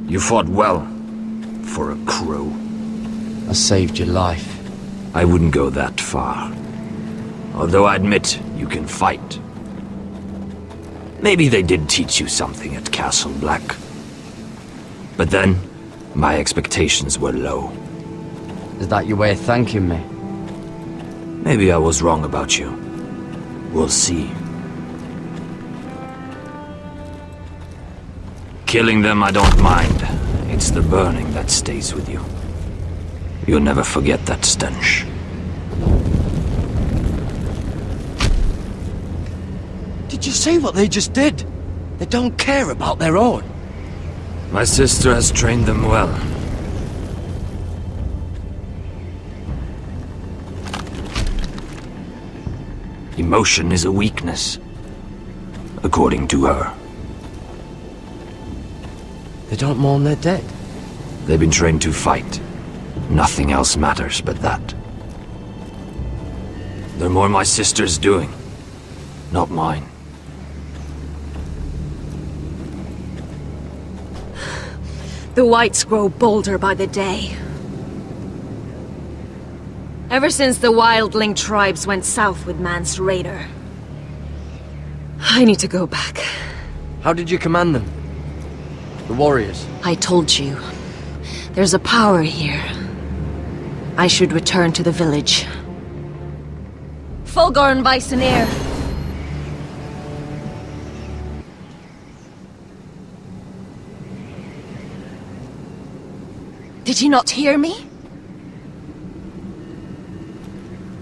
You fought well, for a crow. I saved your life. I wouldn't go that far. Although I admit, you can fight. Maybe they did teach you something at Castle Black. But then, my expectations were low. Is that your way of thanking me? Maybe I was wrong about you. We'll see. Killing them I don't mind. It's the burning that stays with you. You'll never forget that stench. Did you see what they just did? They don't care about their own. My sister has trained them well. Emotion is a weakness, according to her. They don't mourn their dead. They've been trained to fight. Nothing else matters but that. They're more my sister's doing, not mine. The Whites grow bolder by the day. Ever since the Wildling tribes went south with Mance Rayder. I need to go back. How did you command them? The warriors? I told you. There's a power here. I should return to the village. Fulgor and Vysenir. Did you not hear me?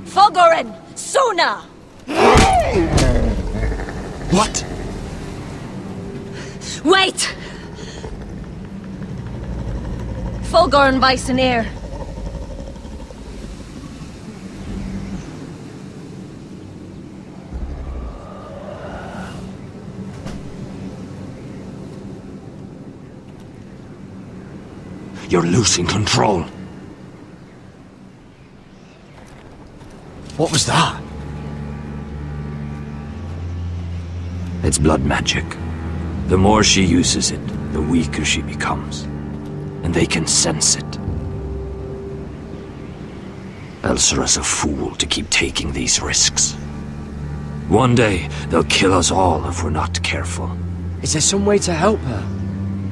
Fulgoren! Suna! What? Wait! Fulgor and Vysenir. You're losing control. What was that? It's blood magic. The more she uses it, the weaker she becomes. And they can sense it. Elsera's a fool to keep taking these risks. One day, they'll kill us all if we're not careful. Is there some way to help her?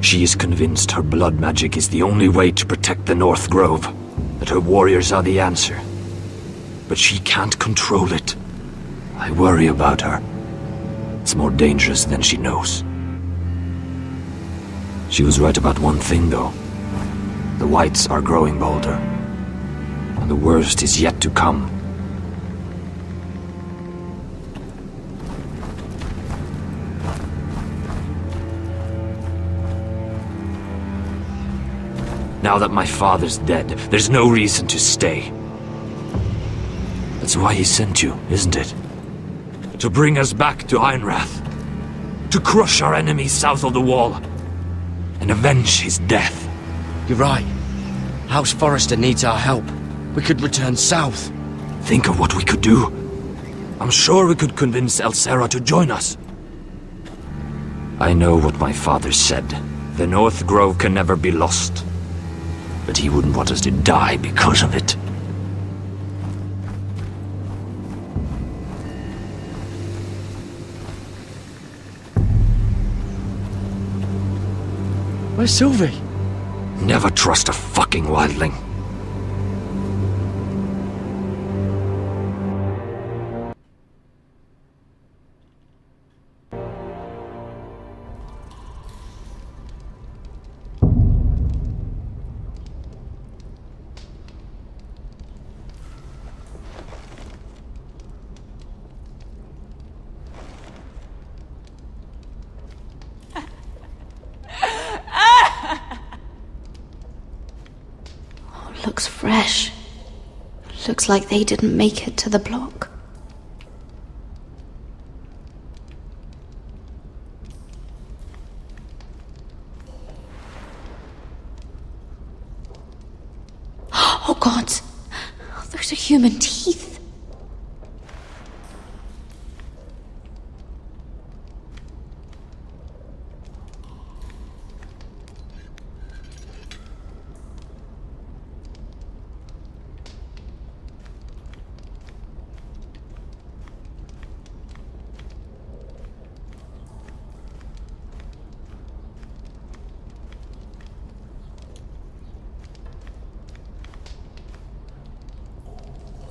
She is convinced her blood magic is the only way to protect the North Grove, that her warriors are the answer. But she can't control it. I worry about her. It's more dangerous than she knows. She was right about one thing, though. The Whites are growing bolder. And the worst is yet to come. Now that my father's dead, there's no reason to stay. That's why he sent you, isn't it? To bring us back to Ironrath. To crush our enemies south of the Wall. And avenge his death. You're right. House Forrester needs our help. We could return south. Think of what we could do. I'm sure we could convince Elsera to join us. I know what my father said. The North Grove can never be lost. But he wouldn't want us to die because of it. Where's Sylvie? Never trust a fucking wildling. Looks fresh. Looks like they didn't make it to the block. Oh God! Those are human teeth.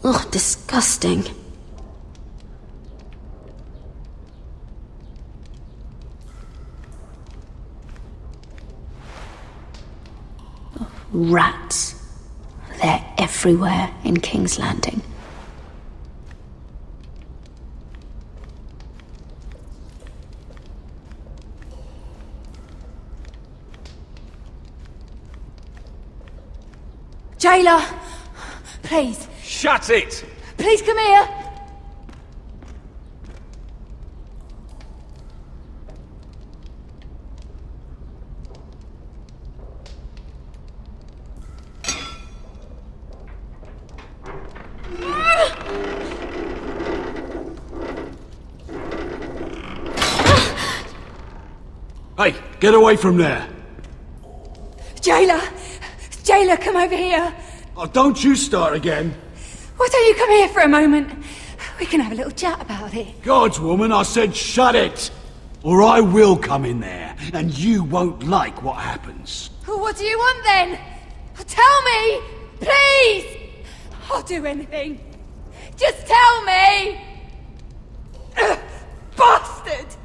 Ugh, disgusting. Rats. They're everywhere in King's Landing. Jailer! Please. Shut it! Please come here! Hey, get away from there! Jailer! Jailer, come over here! Oh, don't you start again! Why don't you come here for a moment? We can have a little chat about it. God's woman, I said shut it! Or I will come in there, and you won't like what happens. What do you want then? Tell me! Please! I'll do anything. Just tell me! Bastard!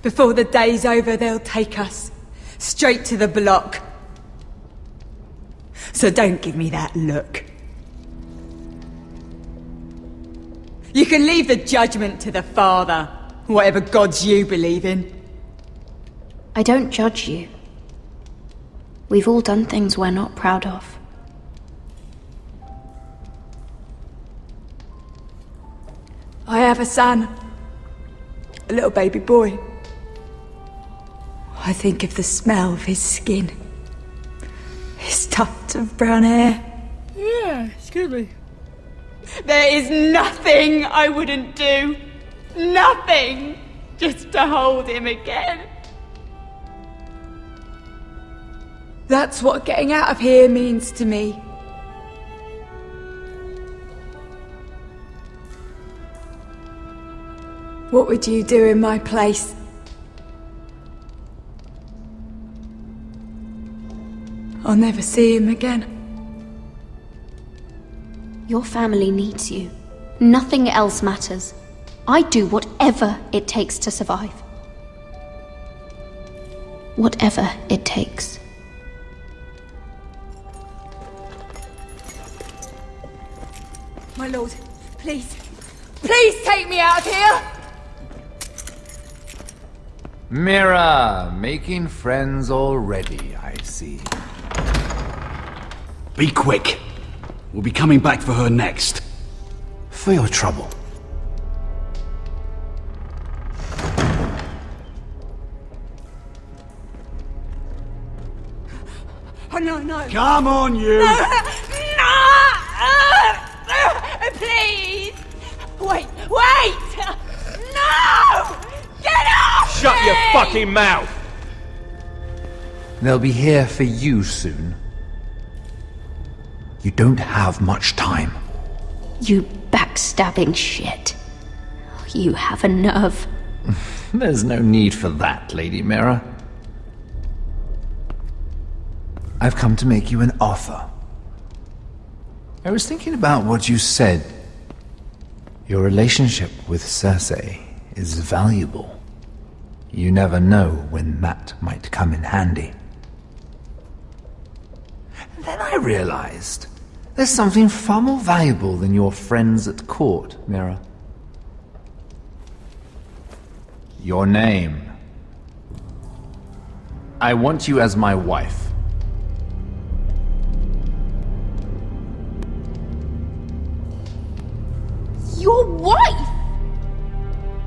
Before the day's over, they'll take us straight to the block. So don't give me that look. You can leave the judgment to the Father, whatever gods you believe in. I don't judge you. We've all done things we're not proud of. I have a son. A little baby boy. I think of the smell of his skin. His tuft of brown hair. Yeah, excuse me. There is nothing I wouldn't do. Nothing. Just to hold him again. That's what getting out of here means to me. What would you do in my place? I'll never see him again. Your family needs you. Nothing else matters. I'd do whatever it takes to survive. Whatever it takes. My lord, please. Please take me out of here! Mira, making friends already, I see. Be quick. We'll be coming back for her next. For your trouble. Oh, no, no. Come on, you! No! Please! Wait! Wait! No! Get off Shut me! your fucking mouth! They'll be here for you soon. You don't have much time. You backstabbing shit. You have a nerve. There's no need for that, Lady Mira. I've come to make you an offer. I was thinking about what you said. Your relationship with Cersei is valuable. You never know when that might come in handy. And then I realized there's something far more valuable than your friends at court, Mira. Your name. I want you as my wife. Your wife?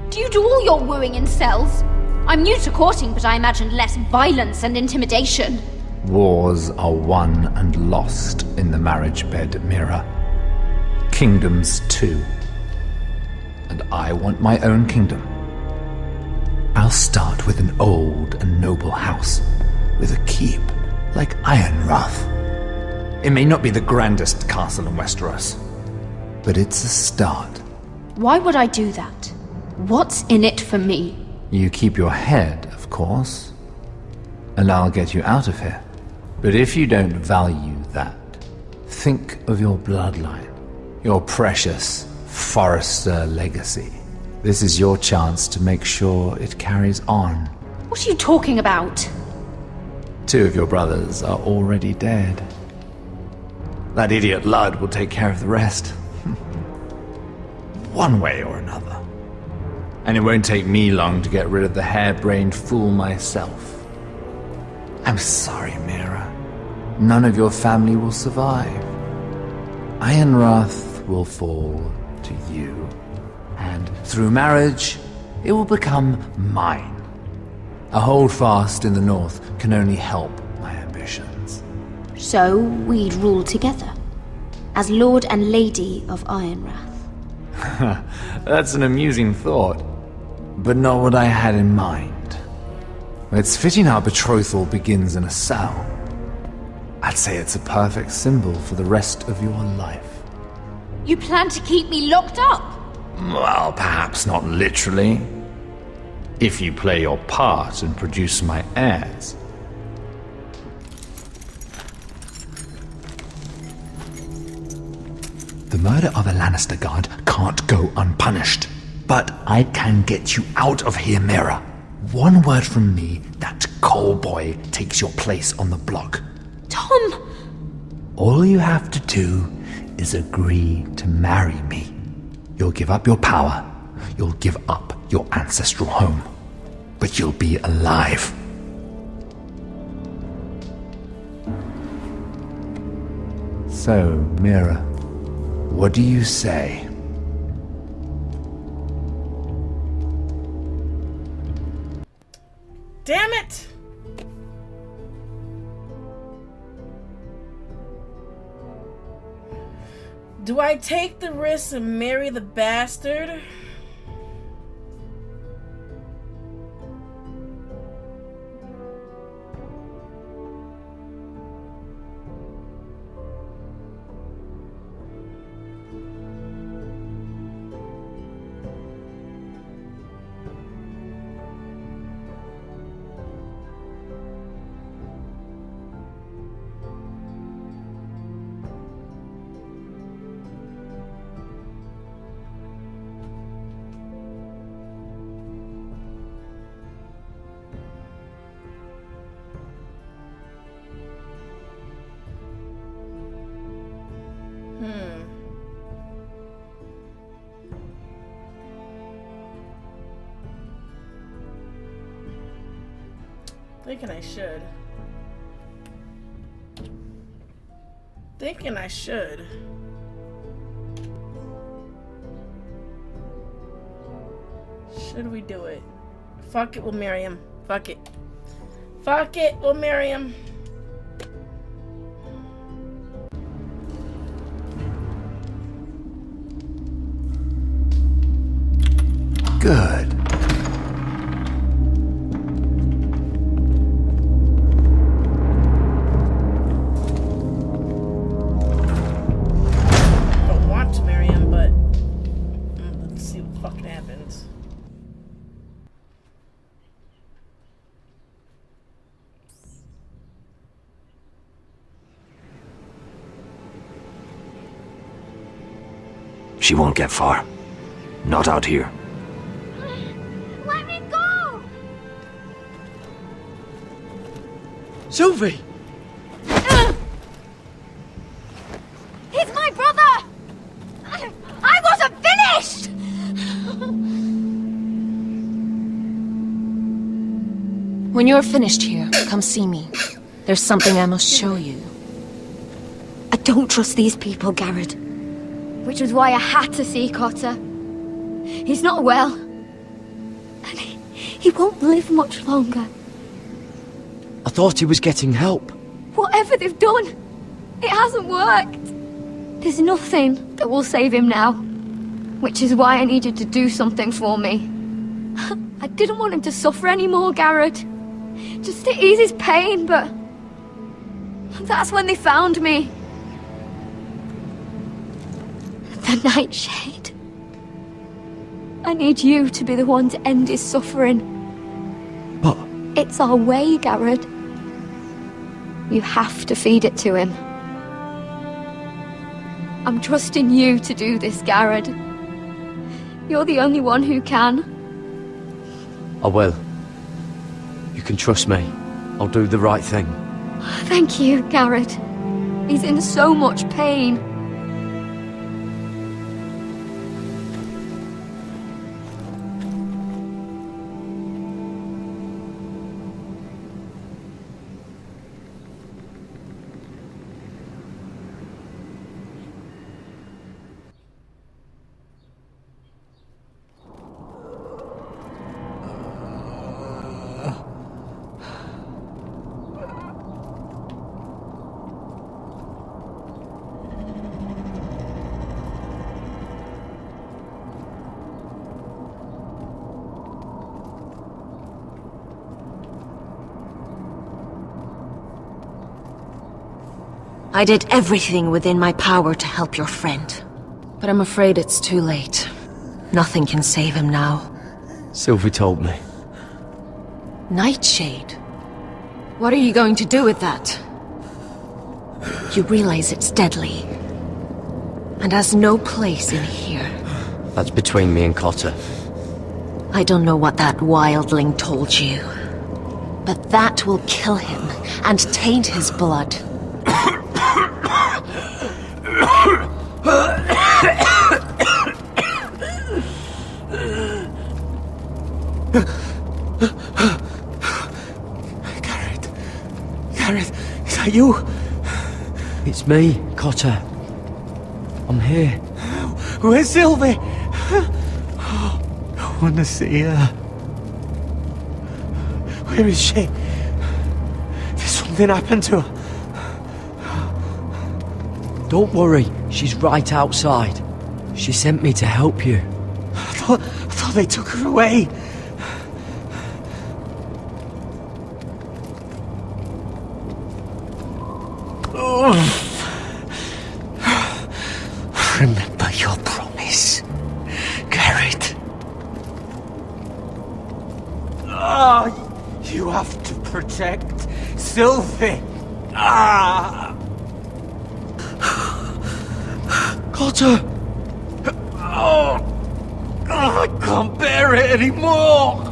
Do you do all your wooing in cells? I'm new to courting, but I imagined less violence and intimidation. Wars are won and lost in the marriage bed, Mira. Kingdoms too. And I want my own kingdom. I'll start with an old and noble house, with a keep like Ironrath. It may not be the grandest castle in Westeros, but it's a start. Why would I do that? What's in it for me? You keep your head, of course, and I'll get you out of here. But if you don't value that, think of your bloodline, your precious Forrester legacy. This is your chance to make sure it carries on. What are you talking about? 2 of your brothers are already dead. That idiot Ludd will take care of the rest. One way or another. And it won't take me long to get rid of the harebrained fool myself. I'm sorry, Mira. None of your family will survive. Ironrath will fall to you. And through marriage, it will become mine. A holdfast in the north can only help my ambitions. So we'd rule together, as Lord and Lady of Ironrath. That's an amusing thought, but not what I had in mind. It's fitting our betrothal begins in a cell. I'd say it's a perfect symbol for the rest of your life. You plan to keep me locked up? Well, perhaps not literally. If you play your part and produce my heirs. The murder of a Lannister guard can't go unpunished. But I can get you out of here, Mira. One word from me, that coal boy takes your place on the block. Tom! All you have to do is agree to marry me. You'll give up your power. You'll give up your ancestral home. But you'll be alive. So, Mira, what do you say? Damn it! Do I take the risk and marry the bastard? Thinking I should. Thinking I should. Should we do it? Fuck it, we'll marry him. Fuck it. Fuck it, we'll marry him. Good. She won't get far. Not out here. Let me go! Sylvie! He's my brother! I wasn't finished! When you're finished here, come see me. There's something I must show you. I don't trust these people, Garrett. Which was why I had to see Cotter. He's not well. And he won't live much longer. I thought he was getting help. Whatever they've done, it hasn't worked. There's nothing that will save him now. Which is why I needed to do something for me. I didn't want him to suffer anymore, Garrett. Just to ease his pain, but... that's when they found me. The Nightshade. I need you to be the one to end his suffering. But... it's our way, Garrett. You have to feed it to him. I'm trusting you to do this, Garrett. You're the only one who can. I will. You can trust me. I'll do the right thing. Thank you, Garrett. He's in so much pain. I did everything within my power to help your friend. But I'm afraid it's too late. Nothing can save him now. Sylvie told me. Nightshade? What are you going to do with that? You realize it's deadly. And has no place in here. That's between me and Cotter. I don't know what that wildling told you. But that will kill him and taint his blood. Garrett, is that you? It's me, Cotter. I'm here. Where's Sylvie? I want to see her. Where is she? Did something happen to her? Don't worry, she's right outside. She sent me to help you. I thought they took her away. Remember your promise, Garrett. You have to protect Sylvie. Cotter! I can't bear it anymore.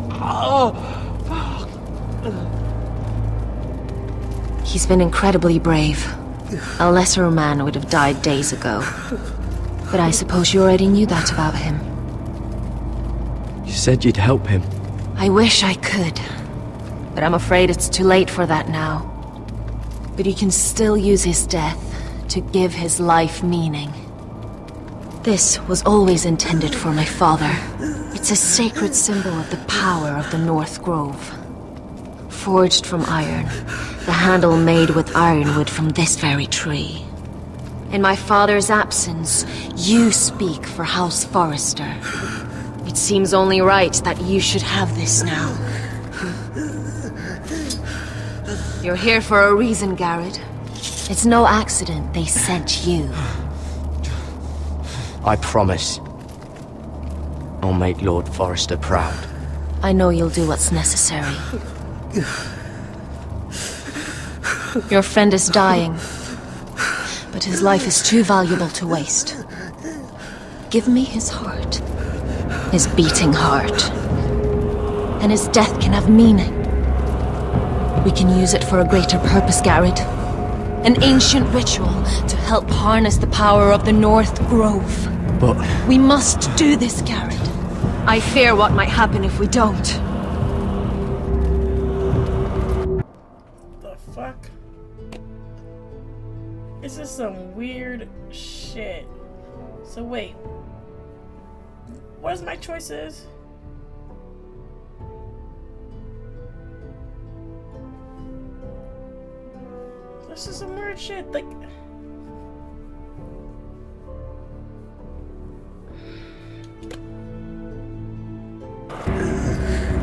He's been incredibly brave. A lesser man would have died days ago. But I suppose you already knew that about him. You said you'd help him. I wish I could. But I'm afraid it's too late for that now. But you can still use his death to give his life meaning. This was always intended for my father. It's a sacred symbol of the power of the North Grove. Forged from iron, the handle made with ironwood from this very tree. In my father's absence, you speak for House Forrester. It seems only right that you should have this now. You're here for a reason, Garrett. It's no accident they sent you. I promise. I'll make Lord Forrester proud. I know you'll do what's necessary. Your friend is dying, but his life is too valuable to waste. Give me his heart. His beating heart. And his death can have meaning. We can use it for a greater purpose, Garrett. An ancient ritual to help harness the power of the North Grove. But... We must do this, Garrett. I fear what might happen if we don't. The fuck? This is some weird shit. So wait. What is my choices? This is some weird shit, like...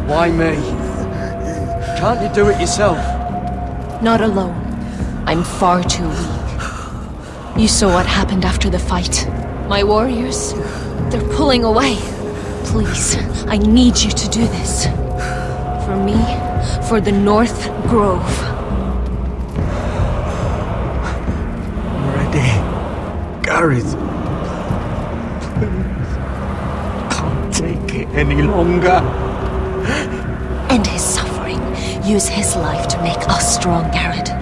Why me? Can't you do it yourself? Not alone. I'm far too weak. You saw what happened after the fight. My warriors, they're pulling away. Please, I need you to do this. For me, for the North Grove. I'm ready. Gareth. Can't take it any longer. End his suffering. Use his life to make us strong, Garrett.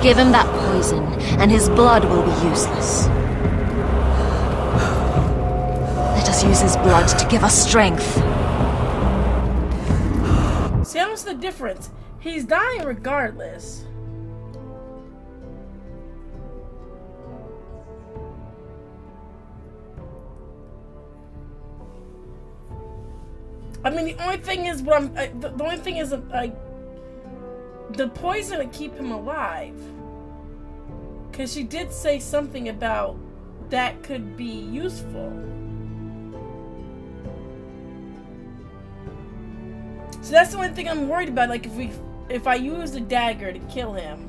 Give him that poison, and his blood will be useless. Let us use his blood to give us strength. See, what's the difference? He's dying regardless. I mean, the only thing is what I'm. The only thing is, the poison to keep him alive. Because she did say something about that could be useful. So that's the only thing I'm worried about. Like, if I use the dagger to kill him.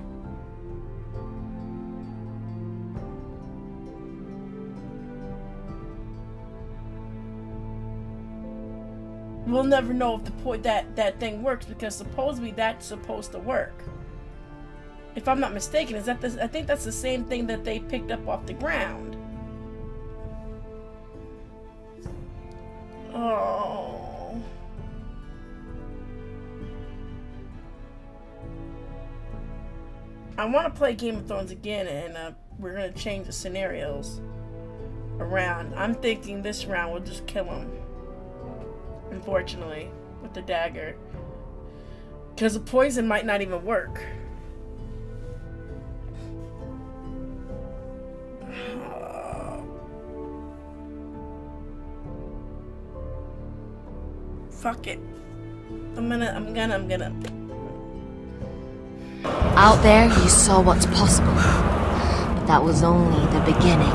We'll never know if that thing works, because supposedly that's supposed to work. If I'm not mistaken, I think that's the same thing that they picked up off the ground. Oh. I want to play Game of Thrones again, and we're gonna change the scenarios around. I'm thinking this round we'll just kill him. Unfortunately, with the dagger. Because the poison might not even work. Fuck it. I'm gonna. Out there, you saw what's possible. But that was only the beginning.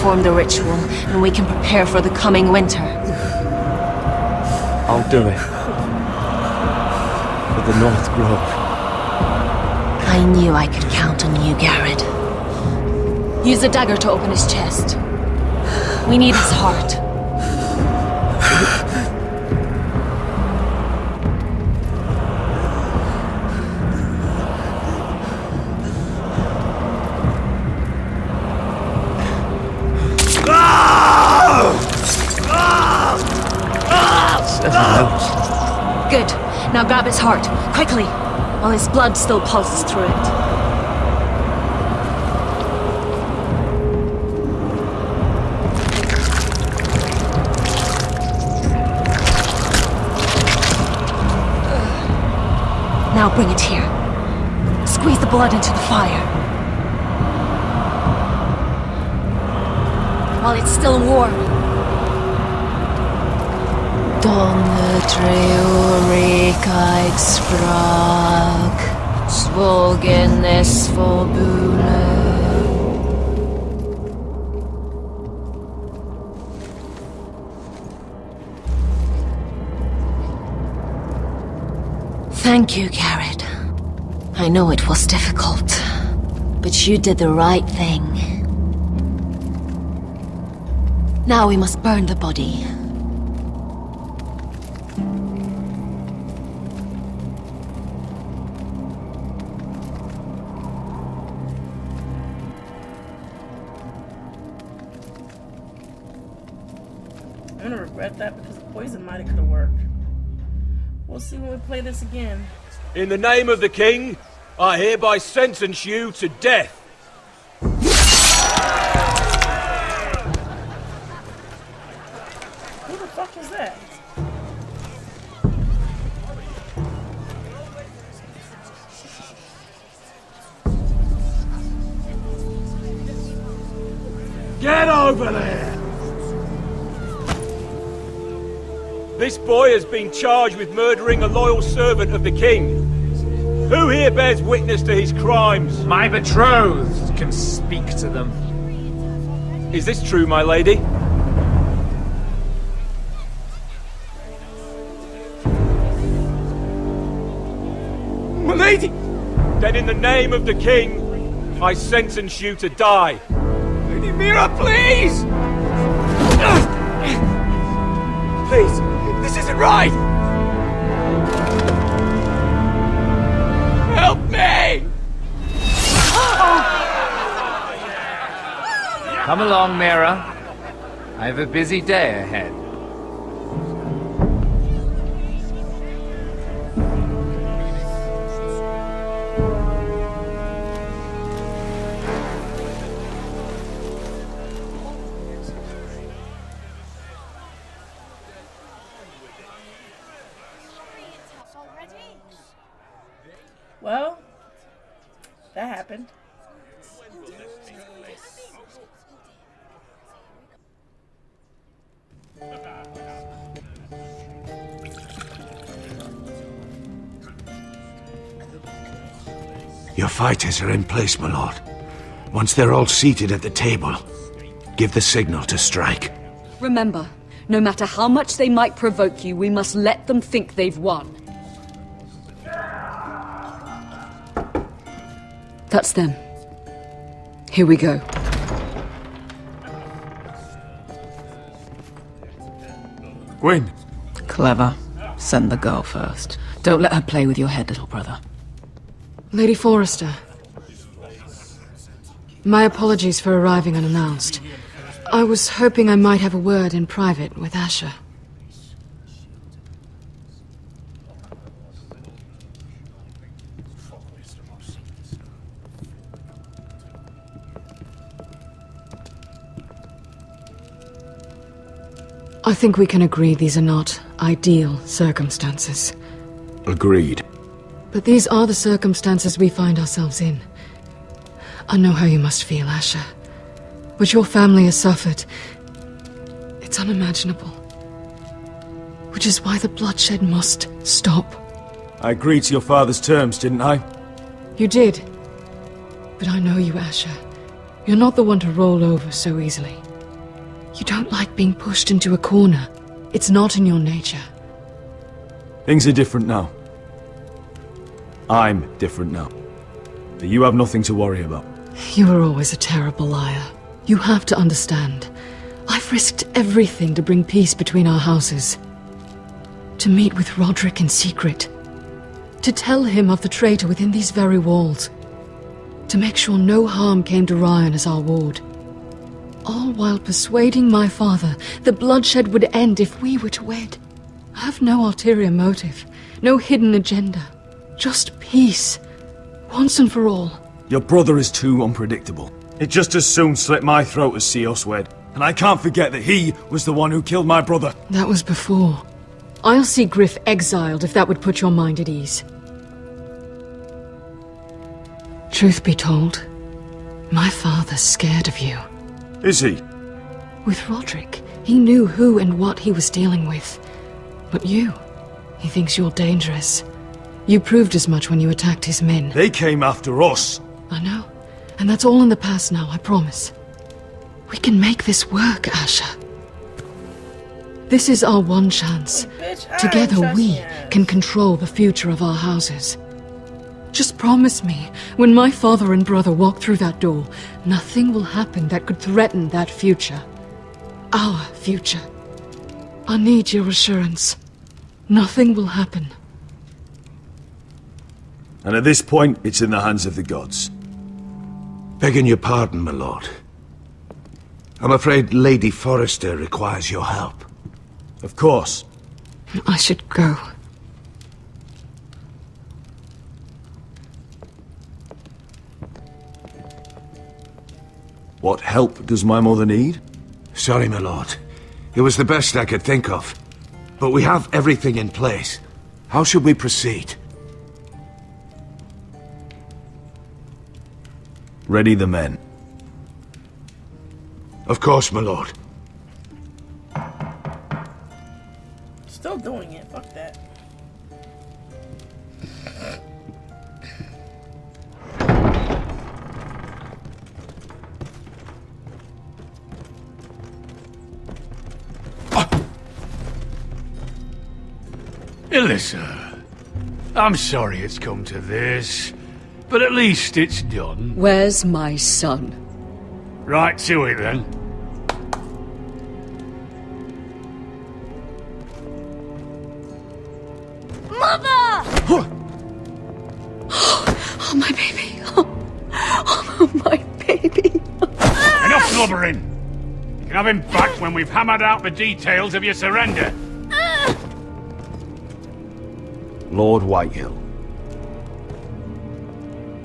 Perform the ritual, and we can prepare for the coming winter. I'll do it. For the North Grove. I knew I could count on you, Garrett. Use the dagger to open his chest. We need his heart. Good. Now grab his heart, quickly, while his blood still pulses through it. Now bring it here. Squeeze the blood into the fire. While it's still warm. Donne treorikaig sprag, svogen es forbule. Thank you, Garrett. I know it was difficult, but you did the right thing. Now we must burn the body. I'm gonna regret that because the poison might have could have worked. We'll see when we play this again. In the name of the king, I hereby sentence you to death. Who the fuck was that? Get over there! This boy has been charged with murdering a loyal servant of the king. Who here bears witness to his crimes? My betrothed can speak to them. Is this true, my lady? My lady! Then in the name of the king, I sentence you to die. Lady Mira, please! Please, this isn't right! Help me! Come along, Mira. I have a busy day ahead. Well, that happened. Your fighters are in place, my lord. Once they're all seated at the table, give the signal to strike. Remember, no matter how much they might provoke you, we must let them think they've won. That's them. Here we go. Gwyn. Clever. Send the girl first. Don't let her play with your head, little brother. Lady Forrester. My apologies for arriving unannounced. I was hoping I might have a word in private with Asher. I think we can agree these are not ideal circumstances. Agreed. But these are the circumstances we find ourselves in. I know how you must feel, Asher. What your family has suffered, it's unimaginable. Which is why the bloodshed must stop. I agreed to your father's terms, didn't I? You did. But I know you, Asher. You're not the one to roll over so easily. You don't like being pushed into a corner. It's not in your nature. Things are different now. I'm different now. But you have nothing to worry about. You were always a terrible liar. You have to understand. I've risked everything to bring peace between our houses. To meet with Rodrik in secret. To tell him of the traitor within these very walls. To make sure no harm came to Ryan as our ward. All while persuading my father that bloodshed would end if we were to wed. I have no ulterior motive, no hidden agenda. Just peace, once and for all. Your brother is too unpredictable. He'd just as soon slit my throat as see us wed. And I can't forget that he was the one who killed my brother. That was before. I'll see Griff exiled if that would put your mind at ease. Truth be told, my father's scared of you. Is he? With Rodrik, he knew who and what he was dealing with. But you, he thinks you're dangerous. You proved as much when you attacked his men. They came after us. I know. And that's all in the past now, I promise. We can make this work, Asher. This is our one chance. Together we can control the future of our houses. Just promise me, when my father and brother walk through that door, nothing will happen that could threaten that future. Our future. I need your assurance. Nothing will happen. And at this point, it's in the hands of the gods. Begging your pardon, my lord. I'm afraid Lady Forrester requires your help. Of course. I should go. What help does my mother need? Sorry, my lord. It was the best I could think of. But we have everything in place. How should we proceed? Ready the men. Of course, my lord. Still doing it. Fuck that. Alyssa, I'm sorry it's come to this, but at least it's done. Where's my son? Right to it then. Mother! Oh, my baby. Oh, my baby. Enough blubbering! You can have him back when we've hammered out the details of your surrender. Lord Whitehill.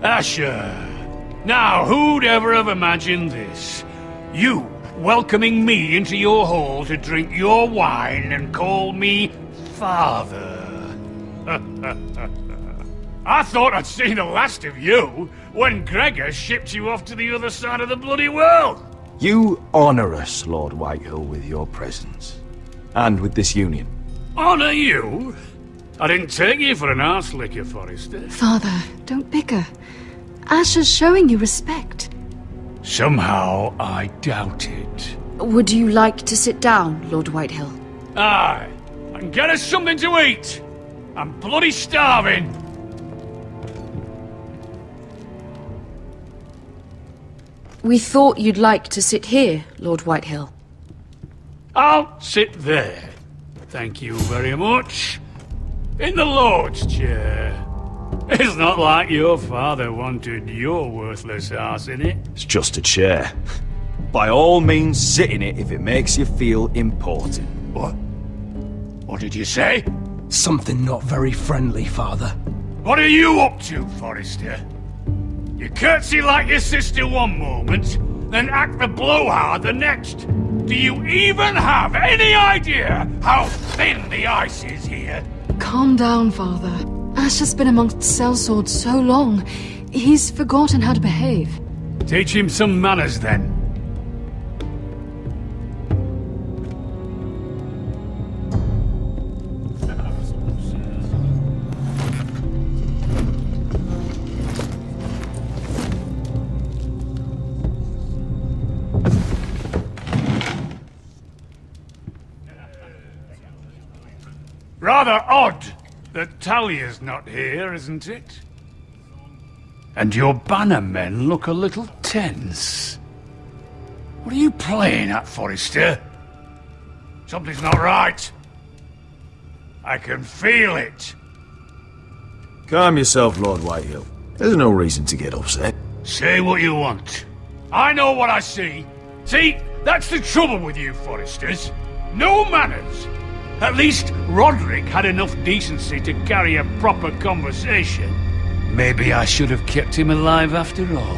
Asher. Now, who'd ever have imagined this? You welcoming me into your hall to drink your wine and call me father. I thought I'd seen the last of you when Gregor shipped you off to the other side of the bloody world. You honor us, Lord Whitehill, with your presence. And with this union. Honor you? I didn't take you for an arse licker, Forrester. Father, don't bicker. Asher's showing you respect. Somehow I doubt it. Would you like to sit down, Lord Whitehill? Aye, and get us something to eat. I'm bloody starving. We thought you'd like to sit here, Lord Whitehill. I'll sit there. Thank you very much. In the Lord's chair. It's not like your father wanted your worthless ass in it. It's just a chair. By all means, sit in it if it makes you feel important. What? What did you say? Something not very friendly, Father. What are you up to, Forrester? You curtsy like your sister one moment, then act the blowhard the next. Do you even have any idea how thin the ice is here? Calm down, Father. Asher's been amongst sellswords so long, he's forgotten how to behave. Teach him some manners, then. Rather odd that Talia's not here, isn't it? And your banner men look a little tense. What are you playing at, Forrester? Something's not right. I can feel it. Calm yourself, Lord Whitehill. There's no reason to get upset. Say what you want. I know what I see. See, that's the trouble with you, Forresters. No manners. At least Roderick had enough decency to carry a proper conversation. Maybe I should have kept him alive after all.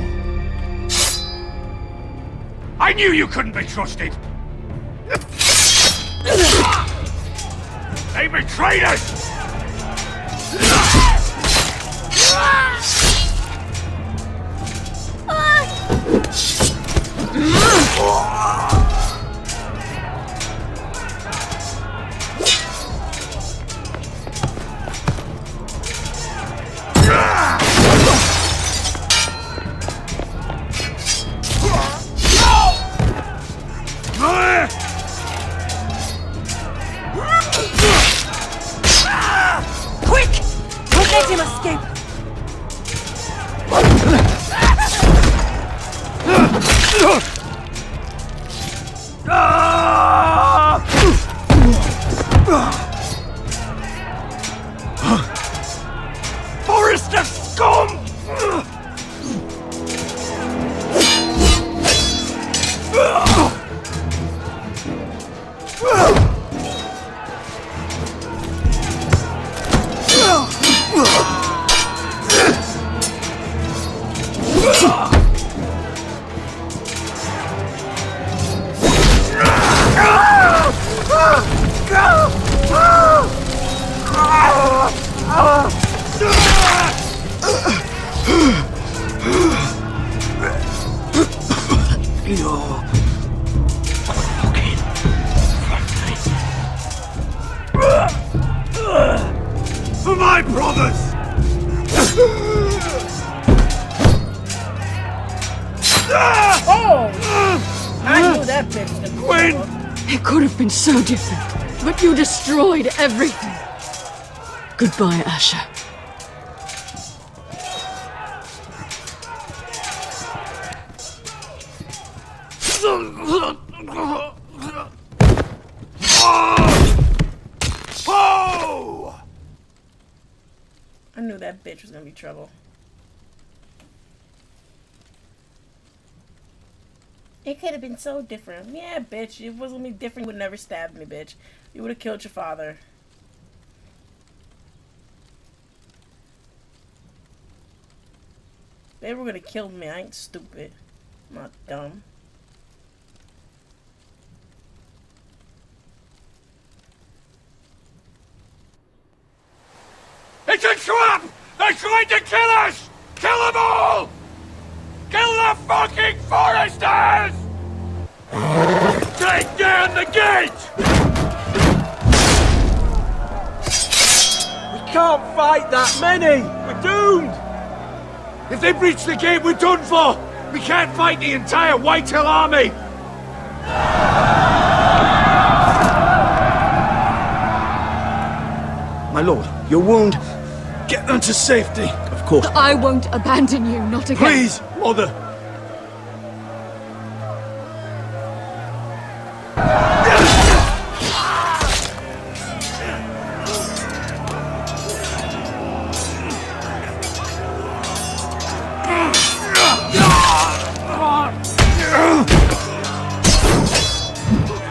I knew you couldn't be trusted! They betrayed us! Quick! Don't let him escape! Forrester scum! my brothers! Oh! I knew that bitch was Quinn! It could have been so different, but you destroyed everything. Goodbye, Asher. I knew that bitch was gonna be trouble. It could have been so different. Yeah, bitch. If it wasn't me different, you would never stabbed me, bitch. You would have killed your father. They were gonna kill me. I ain't stupid. I'm not dumb. It's a trap! They're trying to kill us! Kill them all! Kill the fucking Foresters! Take down the gate! We can't fight that many! We're doomed! If they breach the gate, we're done for! We can't fight the entire Whitehill army! My lord, your wound. Get them to safety. Of course. I won't abandon you, not again. Please, mother.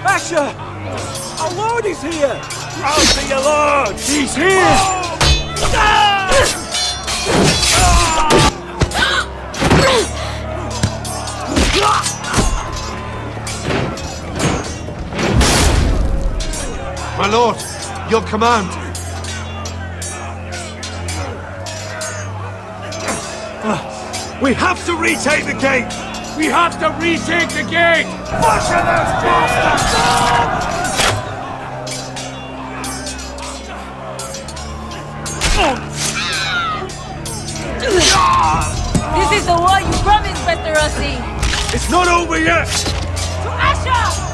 Asher! Our lord is here! I'll see your lord! He's here! My lord, your command. We have to retake the gate! We have to retake the gate! Flush those bastards! This is the war you promised, Westerosi! It's not over yet! To Asher!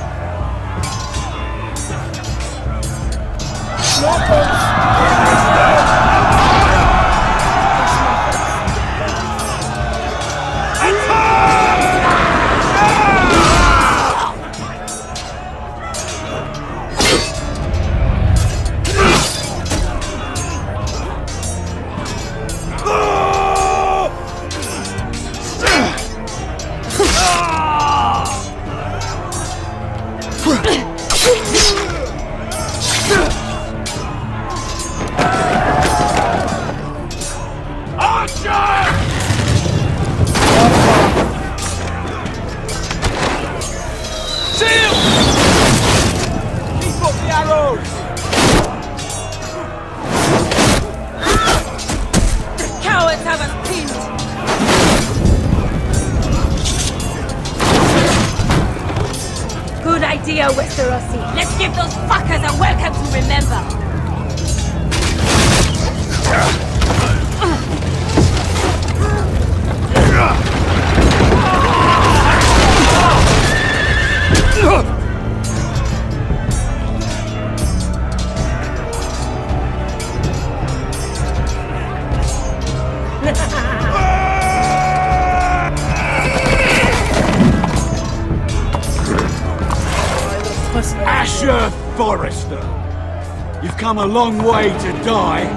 Westerosi. Let's give those fuckers a welcome to remember. Asher Forrester, you've come a long way to die.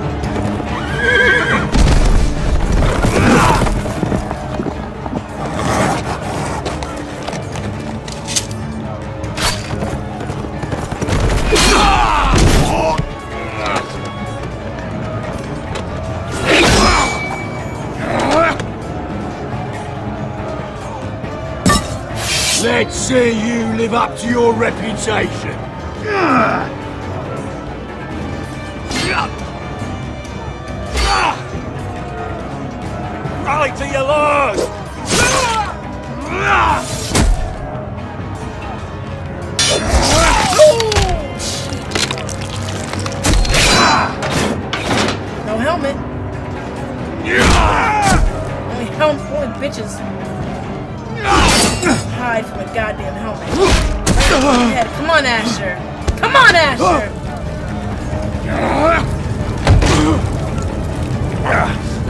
Let's see you live up to your reputation. Rally to your lord! No Yeah, come on, Asher. Come on, Asher.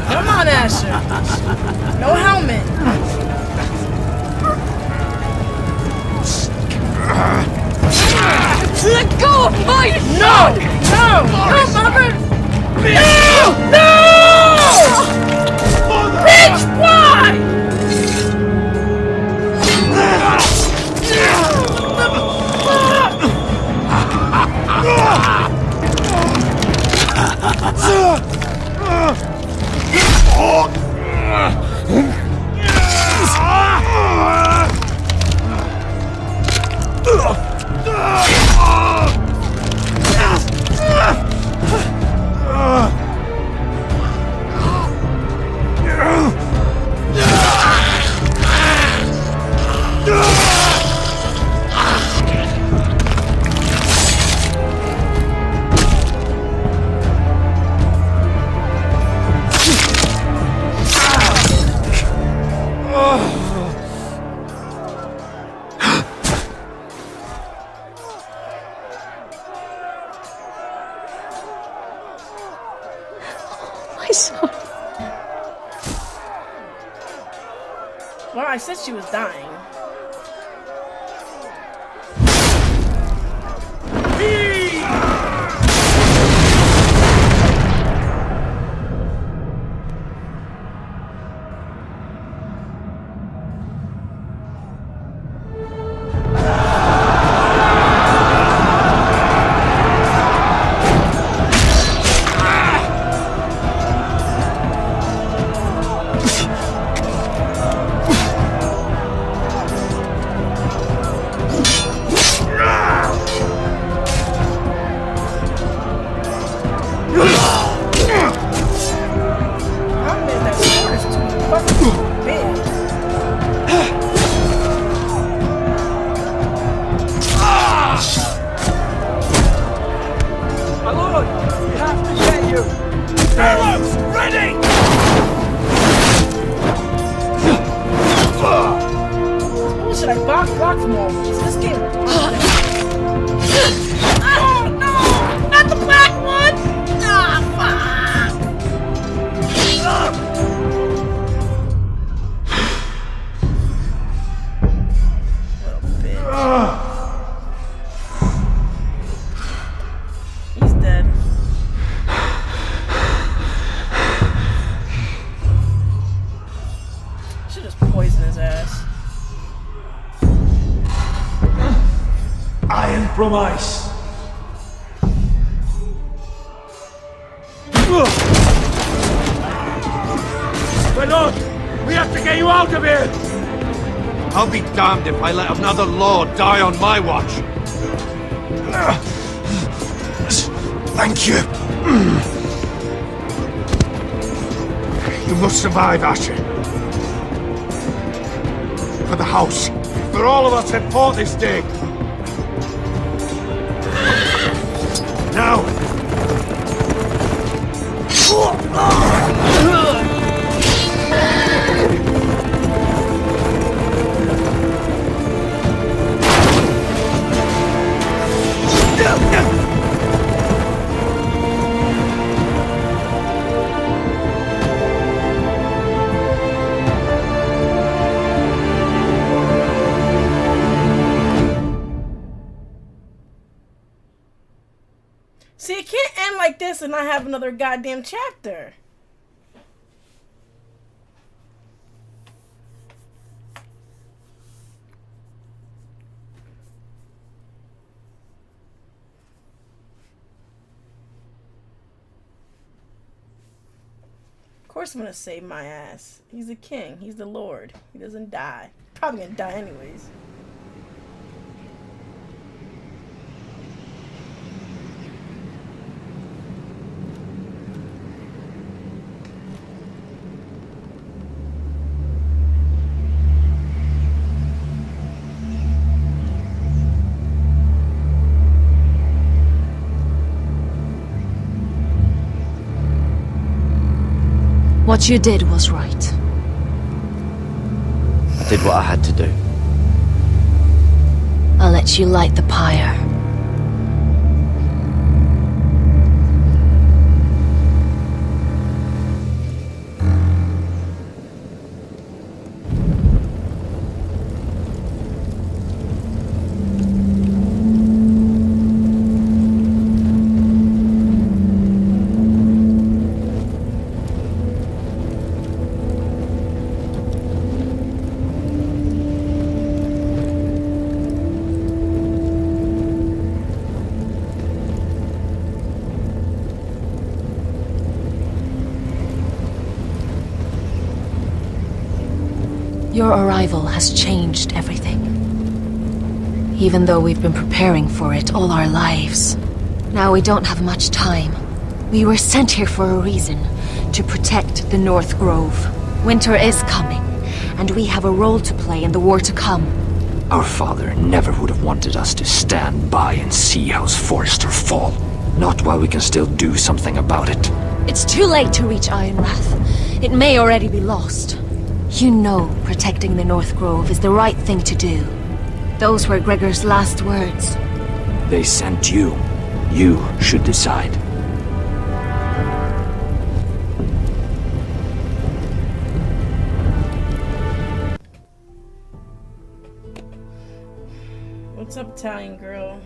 Come on, Asher. No helmet. Let go of my No! No! No, mother! No! No! Bitch, why? My son. Well, I said she was dying. Should I block from all this? This game. Oh no! Not the black one! Ah, fuck! He's dead. Should just poison his ass. Iron from ice. My lord, we have to get you out of here! I'll be damned if I let another lord die on my watch. Thank you. You must survive, Asher. For the house. For all of us that fought this day. Now! See, it can't end like this and not have another goddamn chapter. Of course I'm gonna save my ass. He's the king. He's the lord. He doesn't die. Probably gonna die anyways. What you did was right. I did what I had to do. I'll let let you light the pyre. Your arrival has changed everything. Even though we've been preparing for it all our lives. Now we don't have much time. We were sent here for a reason. To protect the North Grove. Winter is coming, and we have a role to play in the war to come. Our father never would have wanted us to stand by and see House Forrester fall. Not while we can still do something about it. It's too late to reach Ironrath. It may already be lost. You know protecting the North Grove is the right thing to do. Those were Gregor's last words. They sent you. You should decide. What's up, Italian girl?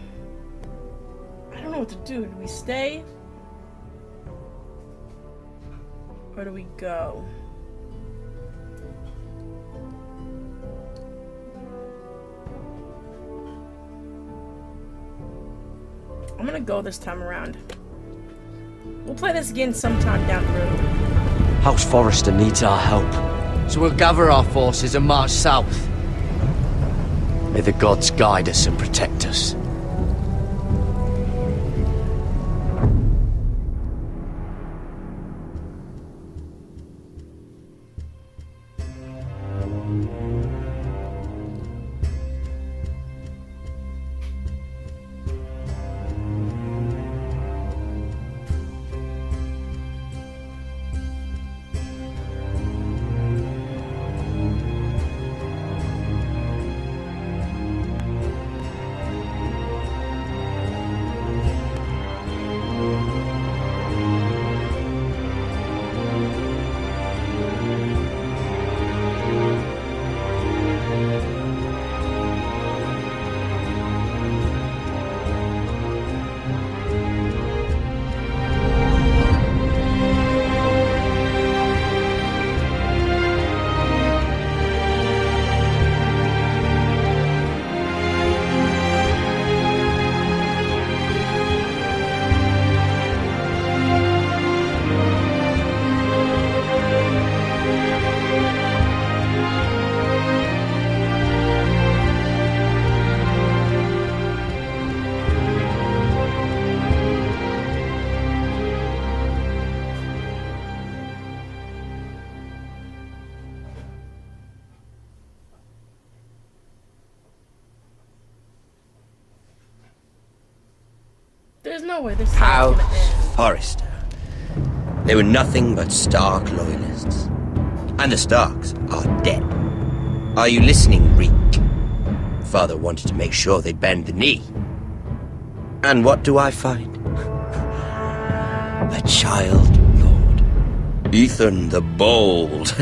I don't know what to do. Do we stay? Or do we go? I'm gonna go this time around. We'll play this again sometime down the road. House Forrester needs our help, so we'll gather our forces and march south. May the gods guide us and protect us. There's no way this House Forrester. They were nothing but Stark loyalists. And the Starks are dead. Are you listening, Reek? Father wanted to make sure they'd bend the knee. And what do I find? A child lord. Ethan the Bold.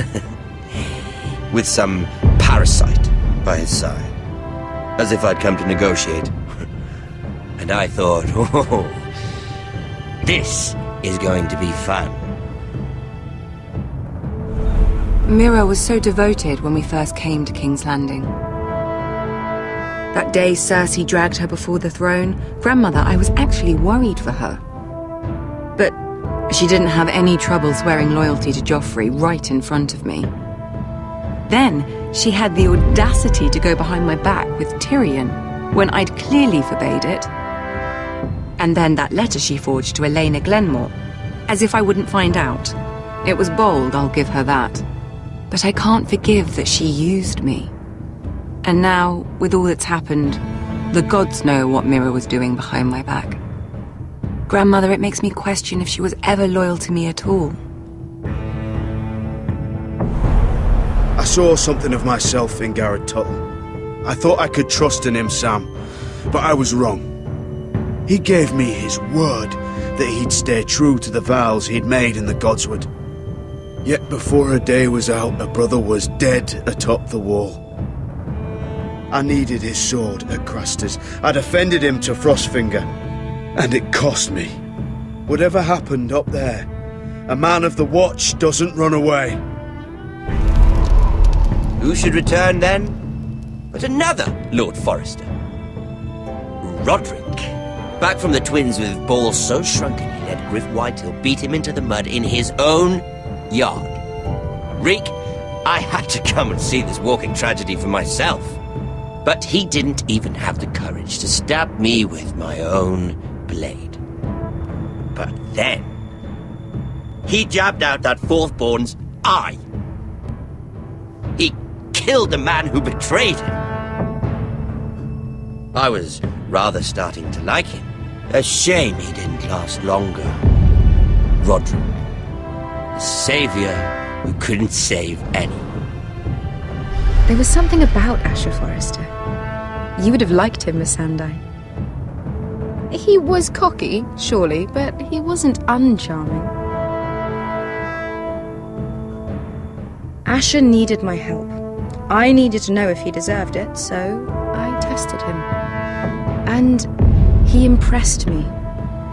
With some parasite by his side. As if I'd come to negotiate. And I thought, oh, this is going to be fun. Mira was so devoted when we first came to King's Landing. That day Cersei dragged her before the throne, Grandmother, I was actually worried for her. But she didn't have any trouble swearing loyalty to Joffrey right in front of me. Then she had the audacity to go behind my back with Tyrion when I'd clearly forbade it. And then that letter she forged to Elena Glenmore, as if I wouldn't find out. It was bold, I'll give her that. But I can't forgive that she used me. And now, with all that's happened, the gods know what Mira was doing behind my back. Grandmother, it makes me question if she was ever loyal to me at all. I saw something of myself in Garrett Tuttle. I thought I could trust in him, Sam. but I was wrong. He gave me his word that he'd stay true to the vows he'd made in the Godswood. Yet before a day was out, a brother was dead atop the wall. I needed his sword at Craster's. I defended him to Frostfinger, and it cost me. Whatever happened up there, a man of the Watch doesn't run away. Who should return then? But another Lord Forrester. Roderick. Back from the Twins with balls so shrunken he let Griff Whitehill beat him into the mud in his own yard. Reek, I had to come and see this walking tragedy for myself. But he didn't even have the courage to stab me with my own blade. But then, he jabbed out that fourth-born's eye. He killed the man who betrayed him. I was rather starting to like him. A shame he didn't last longer. Roderick, the savior who couldn't save anyone. There was something about Asher Forrester. You would have liked him, Miss Sandine. He was cocky, surely, but he wasn't uncharming. Asher needed my help. I needed to know if he deserved it, so I tested him. And he impressed me.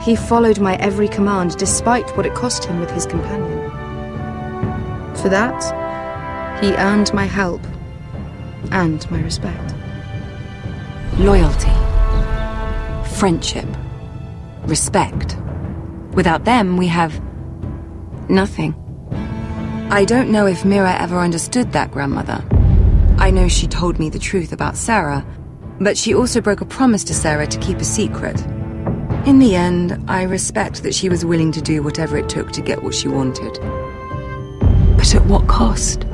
He followed my every command, despite what it cost him with his companion. For that, he earned my help and my respect. Loyalty, friendship, respect. Without them, we have nothing. I don't know if Mira ever understood that, Grandmother. I know she told me the truth about Sarah, but she also broke a promise to Sarah to keep a secret. In the end, I respect that she was willing to do whatever it took to get what she wanted. But at what cost?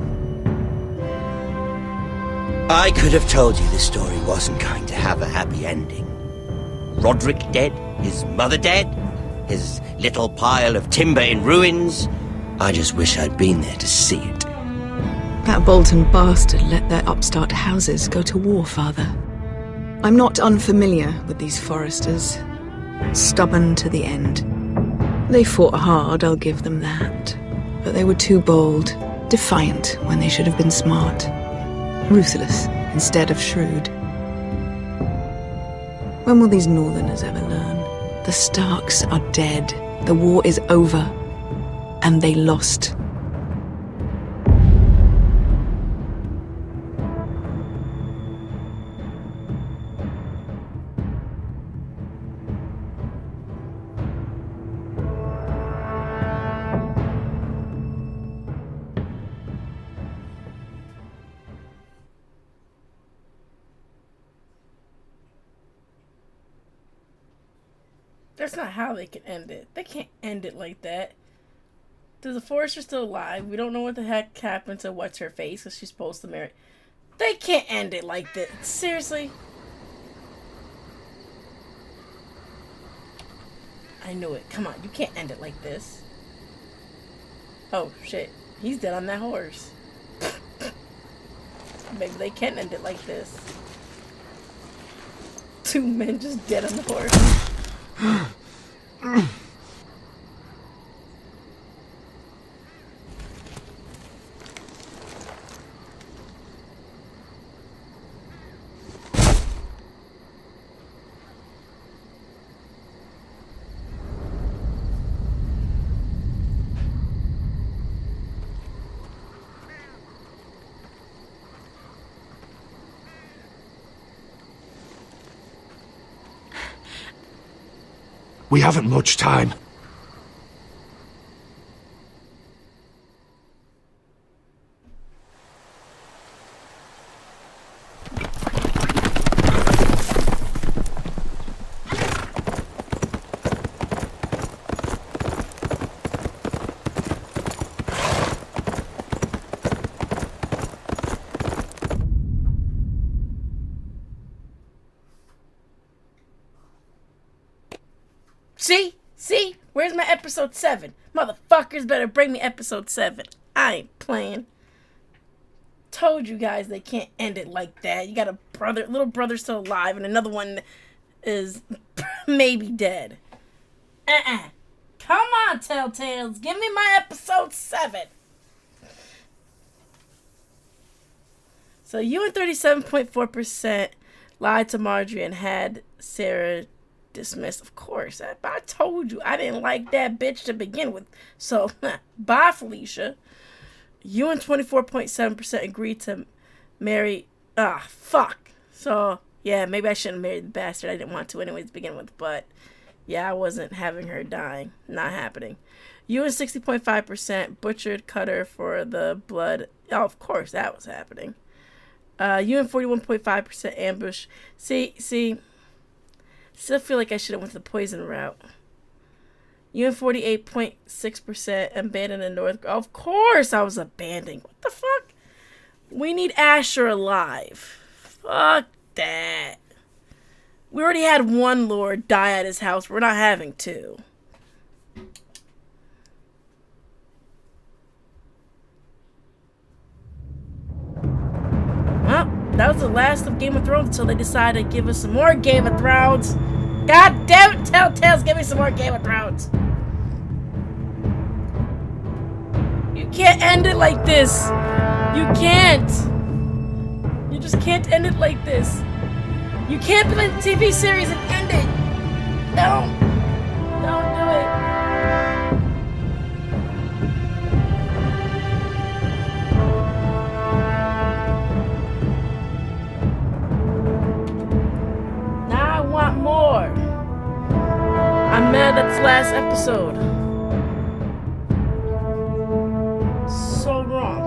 I could have told you this story wasn't going to have a happy ending. Roderick dead, his mother dead, his little pile of timber in ruins. I just wish I'd been there to see it. That Bolton bastard let their upstart houses go to war, Father. I'm not unfamiliar with these Forresters. Stubborn to the end. They fought hard, I'll give them that. But they were too bold, defiant when they should have been smart. Ruthless instead of shrewd. When will these Northerners ever learn? The Starks are dead. The war is over. And they lost. That's not how they can end it. They can't end it like that. Does the Forrester still alive? We don't know what the heck happened to What's-Her-Face, because she's supposed to marry. They can't end it like that. Seriously? I knew it. Come on, you can't end it like this. Oh, shit. He's dead on that horse. Maybe they can end it like this. 2 men just dead on the horse. We haven't much time. See? Where's my episode 7? Motherfuckers better bring me episode 7. I ain't playing. Told you guys they can't end it like that. You gotta little brother's still alive, and another one is maybe dead. Come on, Telltales. Give me my episode 7. So Ewan 37.4% lied to Marjorie and had Sarah dismissed. Of course. I told you I didn't like that bitch to begin with. So, bye, Felicia. Ewan 24.7% agreed to marry... fuck. So, yeah, maybe I shouldn't have married the bastard. I didn't want to anyways to begin with, but... yeah, I wasn't having her dying. Not happening. Ewan 60.5% butchered Cutter for the blood. Oh, of course, that was happening. Ewan 41.5% ambush. See, still feel like I should have went the poison route. Ewan 48.6% abandoned the North. Of course I was abandoned. What the fuck? We need Asher alive. Fuck that. We already had one lord die at his house. We're not having two. Well, that was the last of Game of Thrones until they decided to give us some more Game of Thrones. God damn it, Telltales, give me some more Game of Thrones. You can't end it like this. You can't. You just can't end it like this. You can't play the TV series and end it. No. Don't do it. Now I want more. I'm mad at this last episode. So wrong.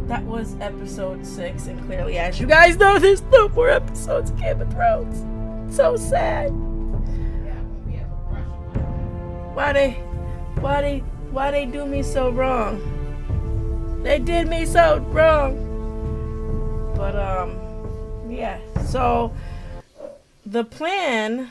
That was episode 6, and clearly, as you guys know, there's no more episodes of Game of Thrones. So sad. Why they do me so wrong? They did me so wrong. But yeah. So the plan